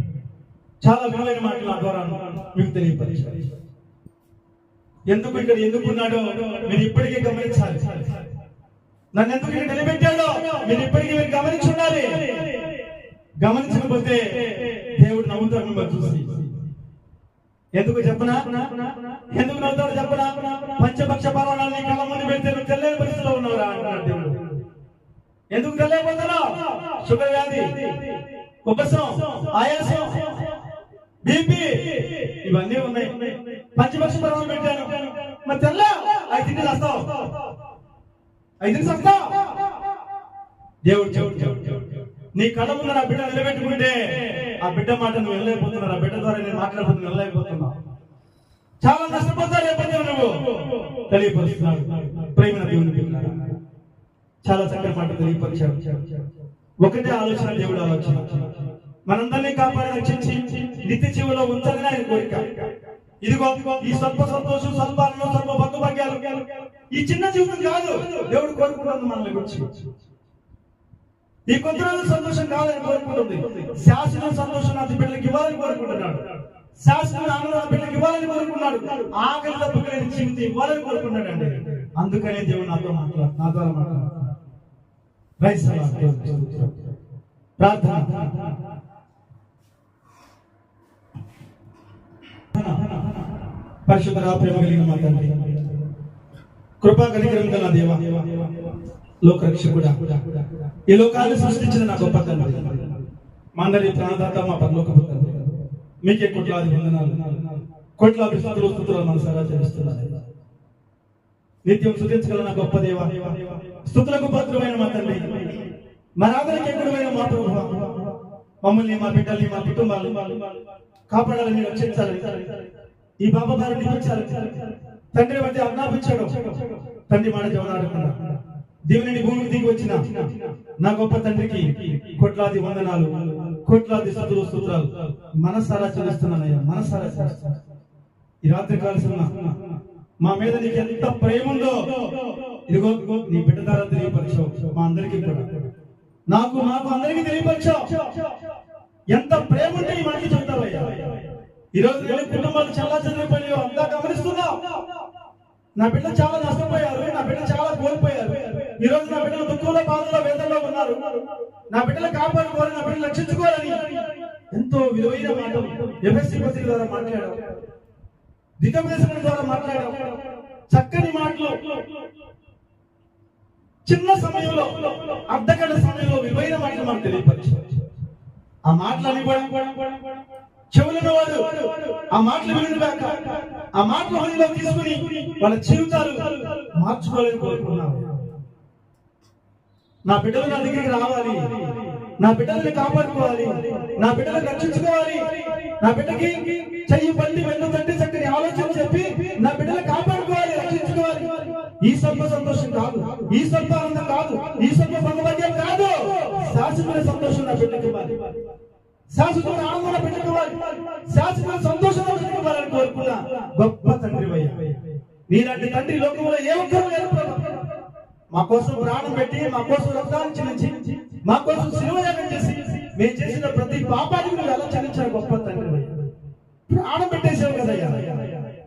చాలా విలువైన మాటలు ఆ ద్వారా మీకు తెలియపరిచారు. ఎందుకున్నాడో మీరు ఇప్పటికీ గమనించాలి. నన్ను ఎందుకు ఇక్కడ నిలబెట్టాడో మీరు ఇప్పటికీ మీరు గమనించి ఉండాలి. గమనించకపోతే దేవుడు నవ్వుతాడు మిమ్మల్ని చూసి. ఎందుకు చెప్పనా? ఎందుకు నవ్వుతాడు చెప్పనా? పంచపక్ష పాలనాన్ని కళ్ళ ముందు పెడితే నువ్వు తెలియని పరిస్థితిలో ఉన్నావురా అంటున్నాడు దేవుడు. ఎందుకు తెలియకపోతున్నావు? షుగర్ వ్యాధి, ఉబ్బసం, ఆయాసం, బీపీ ఇవన్నీ ఉన్నాయి. పంచపక్ష పాలన పెట్టాను, మరి తెల్ల 5 తిండి వస్తావు, 5 తిండి వస్తావు. దేవుడు నీ కళ్ళ ముందు నా బిడ్డ నిలబెట్టుకుంటే ఆ బిడ్డ మాట నువ్వు వెళ్ళలేకపోతున్నావు. ఆ బిడ్డ ద్వారా నేను మాట్లాడుతూ వెళ్ళలేకపోతున్నావు. చాలా నష్టపోతావు రేపటి నువ్వు తెలియపరుస్తున్నాడు. ప్రేమ దేవుని బిడ్డలారా, చాలా చక్కటి మాట తెలియపరిచాడు. ఒకటే ఆలోచన, దేవుడు ఆలోచన మనందరినీ కాపాడి రక్షించి నిత్య జీవులో ఉంచాలని ఆయన కోరిక. ఇదిగో ఈ స్వల్ప సంతోషం, స్వల్ప ఆనందం, స్వల్ప భక్తుభాగ్యాలు ఈ చిన్న జీవితం కాదు దేవుడు కోరుకుంటుంది మనల్ని గురించి. ఈ కొద్ది రోజుల సంతోషం కావాలని కోరుకుంటుంది. శాశ్వత సంతోషం నా బిడ్డలకు ఇవ్వాలని కోరుకుంటున్నాడు. శాశ్వత ఆనందం నా బిడ్డలకు ఇవ్వాలని కోరుకున్నాడు. ఆకలి తప్పకలేని జీవితం ఇవ్వాలని కోరుకున్నాడు అండి. అందుకనే దేవుడు నా ద్వారా మాట్లాడుతున్నాడు. ప్రార్థన. పరిశుద్ధ ప్రేమ కలిగిన మా తండ్రి, కృపా కనికరం గల దేవా, లోకరక్షకుడా, ఈ లోకాన్ని సృష్టించిన నా గొప్ప తండ్రి, మా అందరి ప్రాణదాత, మా పరలోకపు తండ్రి, మీకే కోట్లాది వందనాలు, కోట్లాది స్తుతులు మనసారా చేస్తున్నాను. నిత్యం స్తుతించగల నా గొప్ప దేవా, స్తుతులకు పాత్రమైన మా తండ్రి, మనందరికి ఎక్కువైన మా ప్రభువా, మమ్మల్ని, మా బిడ్డల్ని, మా కుటుంబాలు కాపాడాలని, రక్షించాలని, ఈ బాబా గారిని ఇప్పించాలి. తండ్రి మధ్య ఆజ్ఞాపించాడు. తండ్రి మాట జవనాడకుండా దేవుని భూమికి దిగి వచ్చిన నా గొప్ప తండ్రికి కోట్లాది వందనాలు, కోట్లాది స్తుతులు మనసారా చెల్లిస్తున్నానయ్యా, మనసారా చేస్తున్నాను. ఈ రాత్రి కాల్సిన మా మీద నీకు ఎంత ప్రేమ ఉందో ఇదిగో నీ బిడ్డ ద్వారా తెలియపరిచావు. మా అందరికీ కూడా, మాకు అందరికీ తెలియపరిచావు. ఎంత ప్రేమ ఉంటే ఈ మనకి చెప్తావయ్యా. ఈ రోజు నేను కుటుంబాలు చాలా చదివిపోయాయో అంతా గమనిస్తున్నావు. నా బిడ్డ చాలా నష్టపోయారు, నా బిడ్డ చాలా కోల్పోయారు. ఈ రోజు నా బిడ్డలు దుఃఖంలో, బాధల్లో, వేదనలో ఉన్నారు. నా బిడ్డలు కాపాడుకోవాలి, నా బిడ్డలు రక్షించుకోవాలని ఎంతో విలువైన మాటలు ఎఫెసీ పత్రిక ద్వారా మాట్లాడావు, ద్వితోపదేశం ద్వారా మాట్లాడావు. చక్కని మాటలు చిన్న సమయంలో, అర్ధగంట సమయంలో విలువైన మాటలు మనకు తెలియపరిచావు. ఆ మాటలని కూడా చెవులను వాడు ఆ మాటలు వినుగాక, ఆ మాటలు హృదయంలో తీసుకుని వాళ్ళ జీవితాలు మార్చుకోవాలని కోరుకున్నాను. నా బిడ్డలు నా దగ్గరికి రావాలి, నా బిడ్డల్ని కాపాడుకోవాలి, నా బిడ్డలను రక్షించుకోవాలి, నా బిడ్డకి చెయ్యి పల్లి వెన్ను తండ్రి చక్కని ఆలోచన చెప్పి నా బిడ్డలు కాపాడుకోవాలి, రక్షించుకోవాలి. ఈ స్వల్ప సంతోషం కాదు, ఈ స్వల్ప ఆనందం కాదు, ఈ స్వల్ప భగవద్గీత కాదు, శాశ్వత సంతోషం నా బిడ్డకి ఇవ్వాలి, శాశ్వతమైన ఆనందం నా బిడ్డకి ఇవ్వాలి, శాశ్వతమైన సంతోషం నా బిడ్డకి ఇవ్వాలని కోరుకున్నా గొప్ప తండ్రి అయ్యా. నీలాంటి తండ్రి లోకంలో ఏ ఒక్కరు లేరు. మా కోసం ప్రాణం పెట్టి, మా కోసం రక్తాన్ని చెల్లించి, మా కోసం శిలువయాగం చేసి మేము చేసిన ప్రతి పాపానికి నువ్వు ఎలా చెల్లించిన గొప్ప తండ్రి. ప్రాణం పెట్టేసావు కదయ్యా,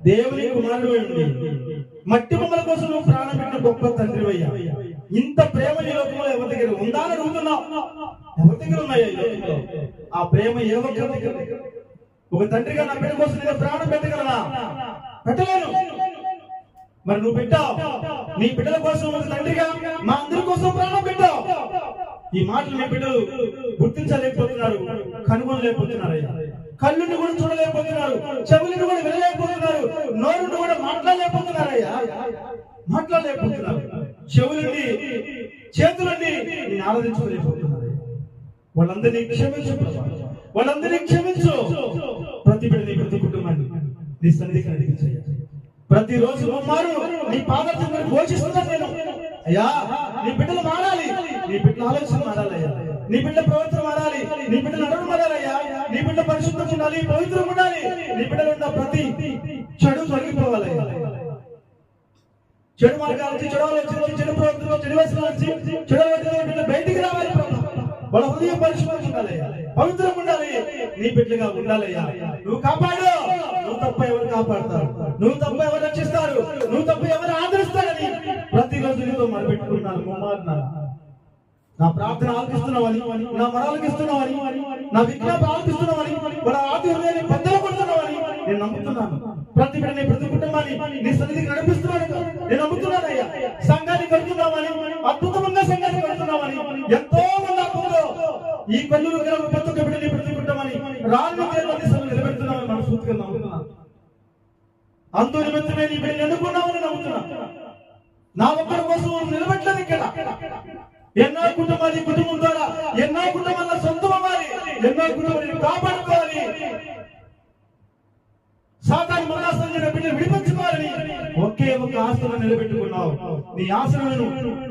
దేవుని కుమారుడు ఉండి మట్టి బొమ్మల కోసం నువ్వు ప్రాణం పెట్టిన గొప్ప తండ్రి అయ్యా. ఇంత ప్రేమ ఈ లోకంలో ఎవరి దగ్గర ఉందా అని అడుగుతున్నావు? ఎవరి దగ్గర ఉన్నాయా ఈ లోకంలో ఆ ప్రేమ? ఏ ఒక్కరి దగ్గర? ఒక తండ్రిగా నా బిడ్డ కోసం నేను ప్రాణం పెట్టగలనా? పెట్టలేను. మరి నువ్వు పెట్టావు, నీ బిడ్డల కోసం ఒక తండ్రిగా మా అందరి కోసం ప్రాణం పెట్టావు. ఈ మాటలు మీ బిడ్డలు గుర్తించలేకపోతున్నారు, కనుగొనలేకపోతున్నారు. కళ్ళుని కూడా చూడలేకపోతున్నారు, చెవులను కూడా వినలేకపోతున్నారు, నోరుని కూడా మాట్లాడలేకపోతున్నారయ్యా, మాట్లాడలేకపోతున్నారు. చెవులని చేతులని నేను ఆరాధించుకోలేకపోతున్నారు. వాళ్ళందరినీ క్షమించు, వాళ్ళందరినీ క్షమించు. ప్రతి బిడ్డని, ప్రతి కుటుంబాన్ని నీ సన్నిధికి నడిపించయ్యా. ప్రతిరోజు మారు నీ పాదర్శనం పోషిస్తున్నాను నేను అయ్యా. నీ బిడ్డలు మారాలి, నీ బిడ్డల ఆలోచన మారాలయ్యా, నీ బిడ్డ ప్రవర్తన మారాలి, నీ బిడ్డ నడవడం మారాలయ్యా, నీ బిడ్డ పరిశుద్ధంగా ఉండాలి, పవిత్రంగా ఉండాలి. నీ బిడ్డలు ఉన్న ప్రతి చెడు తొలగిపోవాలయ్యా. చెడు మార్గాల నుంచి, చెడు ఆలోచన, చెడు ప్రవర్తన, చెడు వ్యసనాల నుంచి, చెడు ఆలోచన బయటికి రావాలి. వాళ్ళ హృదయం పరిశుభ్రంగా ఉండాలయ్యా, పవిత్రంగా ఉండాలి, నీ బిడ్డగా ఉండాలయ్యా. నువ్వు కాపాడు, నువ్వు తప్ప ఎవరు కాపాడతారు, నువ్వు తప్ప ఎవరు రక్షిస్తారు, నువ్వు తప్ప ఎవరు ఆదరిస్తారని ప్రతిరోజు నీతో మొదలుపెట్టుకున్నాను. ముమ్మారున్నాను నా ప్రార్థన ఆలకిస్తున్నావని, నా మరాలకిస్తున్నావని, నా విజ్ఞాపన ఆలకిస్తున్నావని, వాళ్ళ ఆది హృదయాన్ని బద్దలు కొడుతున్నావని నేను నమ్ముతున్నాను. ప్రతి బిడ్డని, ప్రతి కుటుంబాన్ని నీ సన్నిధికి నడిపిస్తున్నాను నేను నమ్ముతున్నానయ్యా. సంఘాన్ని కడుతున్నామని, అద్భుతంగా సంఘాన్ని కడుతున్నామని ఎంతో మంది ఆత్మలో ఈ కళ్ళు ప్రతి ఒక్క బిడ్డని, ప్రతి కుటుంబాన్ని రాళ్ళు నిలబెడుతున్నామని మనస్ఫూర్తిగా నమ్ముతున్నాను. అందు నిమిత్తమే నీ బిడ్డని ఎన్నుకున్నామని నమ్ముతున్నాను. నా ఒక్కరి కోసం నిలబెట్టలేదు. ఇక్కడ ఎన్నో కుటుంబాన్ని, కుటుంబం ద్వారా ఎన్నో కుటుంబాల సొంతం అవ్వాలి, ఎన్నో కుటుంబాన్ని కాపాడుకోవాలి, సాతాను మరణాస్త్రం బిడ్డలు విడిపించుకోవాలని ఒకే ఒక ఆశను నిలబెట్టుకున్నావు. నీ ఆశలను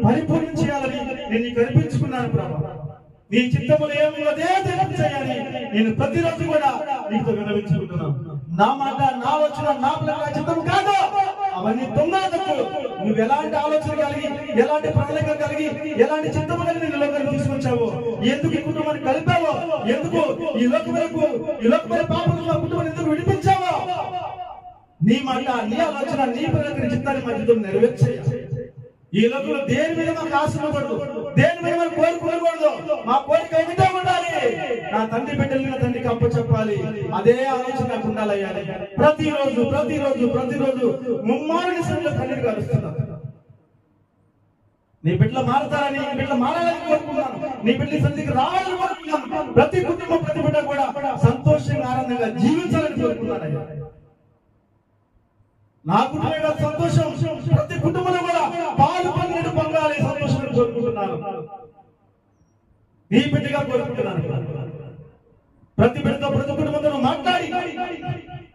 పరిపూర్ణం చేయాలని నేను నీకు అర్పించుకున్నాను ప్రభా. నీ చిత్తములు ఏమున్నదే చేయాలి నేను ప్రతిరోజు కూడా నీతో విన్నవించుకుంటున్నాను. నా మాట, నా ఆలోచన, నా పిల్లల చిత్తం కాదు, అవన్నీ దొంగలకు. నువ్వు ఎలాంటి ఆలోచన కలిగి, ఎలాంటి ప్రణాళిక కలిగి, ఎలాంటి చిత్తము కలిగి నీ లోకాన్ని తీసుకొచ్చావో, ఎందుకు ఈ కుటుంబాన్ని కలిపావో, ఎందుకు ఈ లోకమైన పాపంలో కుటుంబాన్ని ఎందుకు విడిపించావో, నీ మాట, నీ ఆలోచన, నీ ప్రణాళిక, చిత్తాన్ని మధ్యతో నెరవేర్చేయ. ఈ లోకంలో దేని మీద మాకు ఆశపడదు, దేని మీద మాకు కోరుకోకూడదు. మా కోరిక ఒకటే ఉండాలి, నా తండ్రి బిడ్డలు నా తండ్రికి అప్పు చెప్పాలి. అదే ఆలోచన నాకు ఉండాలయ్యా. ప్రతిరోజు ప్రతిరోజు ప్రతిరోజు ముమ్మారు తండ్రికి కలుస్తున్నాను. నీ బిడ్డలు మారతారని, నీ బిడ్డలు మారాలని కోరుకున్నాను, నీ బిడ్డల సన్నిధికి రావాలని కోరుకున్నాను. ప్రతి కుటుంబం, ప్రతి బిడ్డ కూడా సంతోషంగా, ఆనందంగా జీవించాలని కోరుకున్నానయ్యా. నా కుటుంబ సంతోషం, ప్రతి కుటుంబంలో కూడా పాలు పొందినట్టు పొందాలి సంతోషం కోరుకుంటున్నాను. నీ బిడ్డగా కోరుకుంటున్నాను. ప్రతి బిడ్డతో, ప్రతి కుటుంబంతో మాట్లాడి,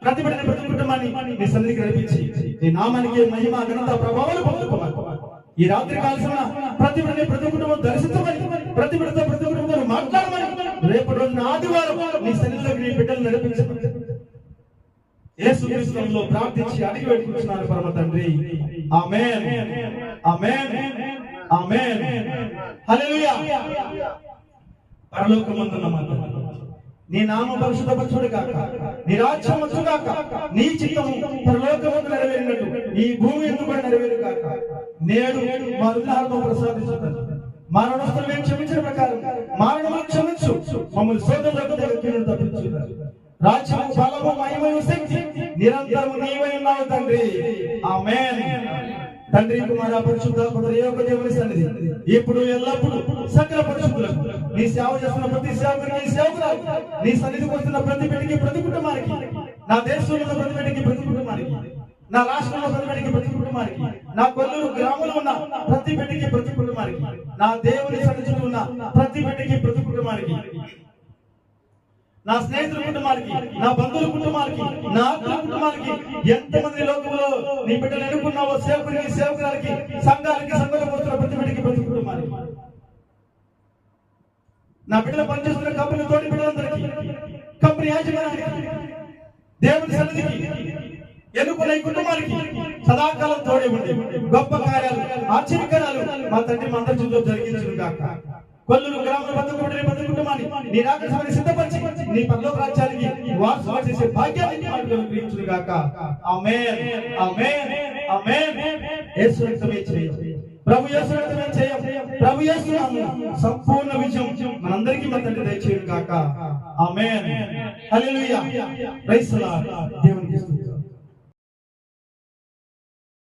ప్రతి బిడ్డని, ప్రతి కుటుంబాన్ని నీ సన్నిధికి నడిపించి నీ నామానికి మహిమ, ఘనత, ప్రభావాలు పొందుకోవాలి. ఈ రాత్రి కాల్సిన ప్రతి బిడ్డని, ప్రతి కుటుంబం దర్శించమని, ప్రతి బిడ్డతో, ప్రతి కుటుంబంతో మాట్లాడమని, రేపటి రోజున ఆదివారం నీ సన్నిధిలోకి నీ బిడ్డలు నడిపించమని యేసుక్రీస్తు నామములో ప్రార్థించి అడిగి వేడుకుంటున్నాను పరమ తండ్రి. ఆమేన్, ఆమేన్, ఆమేన్. హల్లెలూయా. పరలోకమందున్న మా తండ్రి, నీ నామం పరిశుద్ధపరచుడు గాక, నీ రాజ్యం వచ్చును గాక, నీ చిత్తము పరలోకమందు నెరవేరినట్టు ఈ భూమి యందు కూడా నెరవేరు గాక. నేడు మా విన్నహాలను ప్రసాదించుతాను. మా రుణస్తులు మేము క్షమించిన ప్రకారం మారణము క్షమించు, మమ్మల్ని శోధనలకు తప్పించు. రాజ్యము, బలము, మహిమయు, శక్తి నిరంతరము నీవై ఉన్నావు తండ్రి. ఆమేన్. తండ్రి కుమార పరిశుద్ధాత్మ త్రియేక దేవుని సన్నిధి ఇప్పుడు ఎల్లప్పుడు సకల పరిశుద్ధులకు నీ సేవ చేస్తున్న ప్రతి సేవకునికి నీ సేవకులకు నీ సన్నిధికి వస్తున్న ప్రతి బిడ్డకి ప్రతి కుటుంబానికి నా దేశంలో ప్రతి బిడ్డకి ప్రతి కుటుంబానికి నా రాష్ట్రంలో ప్రతి బిడ్డకి ప్రతి కుటుంబానికి నా కొల్లూరు గ్రామంలో ఉన్న ప్రతి బిడ్డకి ప్రతి కుటుంబానికి నా దేవుని సన్నిధిలో ఉన్న ప్రతి బిడ్డకి ప్రతి కుటుంబానికి నా స్నేహితుల కుటుంబానికి నా బంధువుల కుటుంబానికి నా ఆత్మ కుటుంబానికి ఎంతమంది లోకంలో నీ బిడ్డలు ఎన్నుకున్నావో సేవకునికి సేవకురాలకి సంఘాలకి సంఘంలో పోతున్న ప్రతి బిడ్డకి ప్రతి కుటుంబానికి నా బిడ్డలు పనిచేస్తున్న కంపెనీ తోటి బిడ్డలందరికీ కంపెనీ యాజమాన్యానికి దేవుని సన్నిధికి ఎన్నుకున్న ఈ కుటుంబానికి సదాకాలం తోడే ఉండి గొప్ప కార్యాలు ఆశ్చర్యకరాలు మా తండ్రి మా అందరి చుట్టూ జరిగించును గాక. కొల్లూరు గ్రామంలో ప్రతి కుటుంబాన్ని నీ రాకసమని సిద్ధపరిచి నీ పరలోక రాజ్యానికి వారసుగా చేసే భాగ్యాన్ని అనుగ్రహించును గాక. ఆమేన్ ఆమేన్ ఆమేన్. యేసు రక్తమే జయం, ప్రభు యేసు రక్తమే జయం, ప్రభు యేసు నామమున సంపూర్ణ విజయం మనందరికీ మన తండ్రి దయచేయును గాక. ఆమేన్ హల్లెలూయా. Praise the lord. దేవునికి స్తుతి.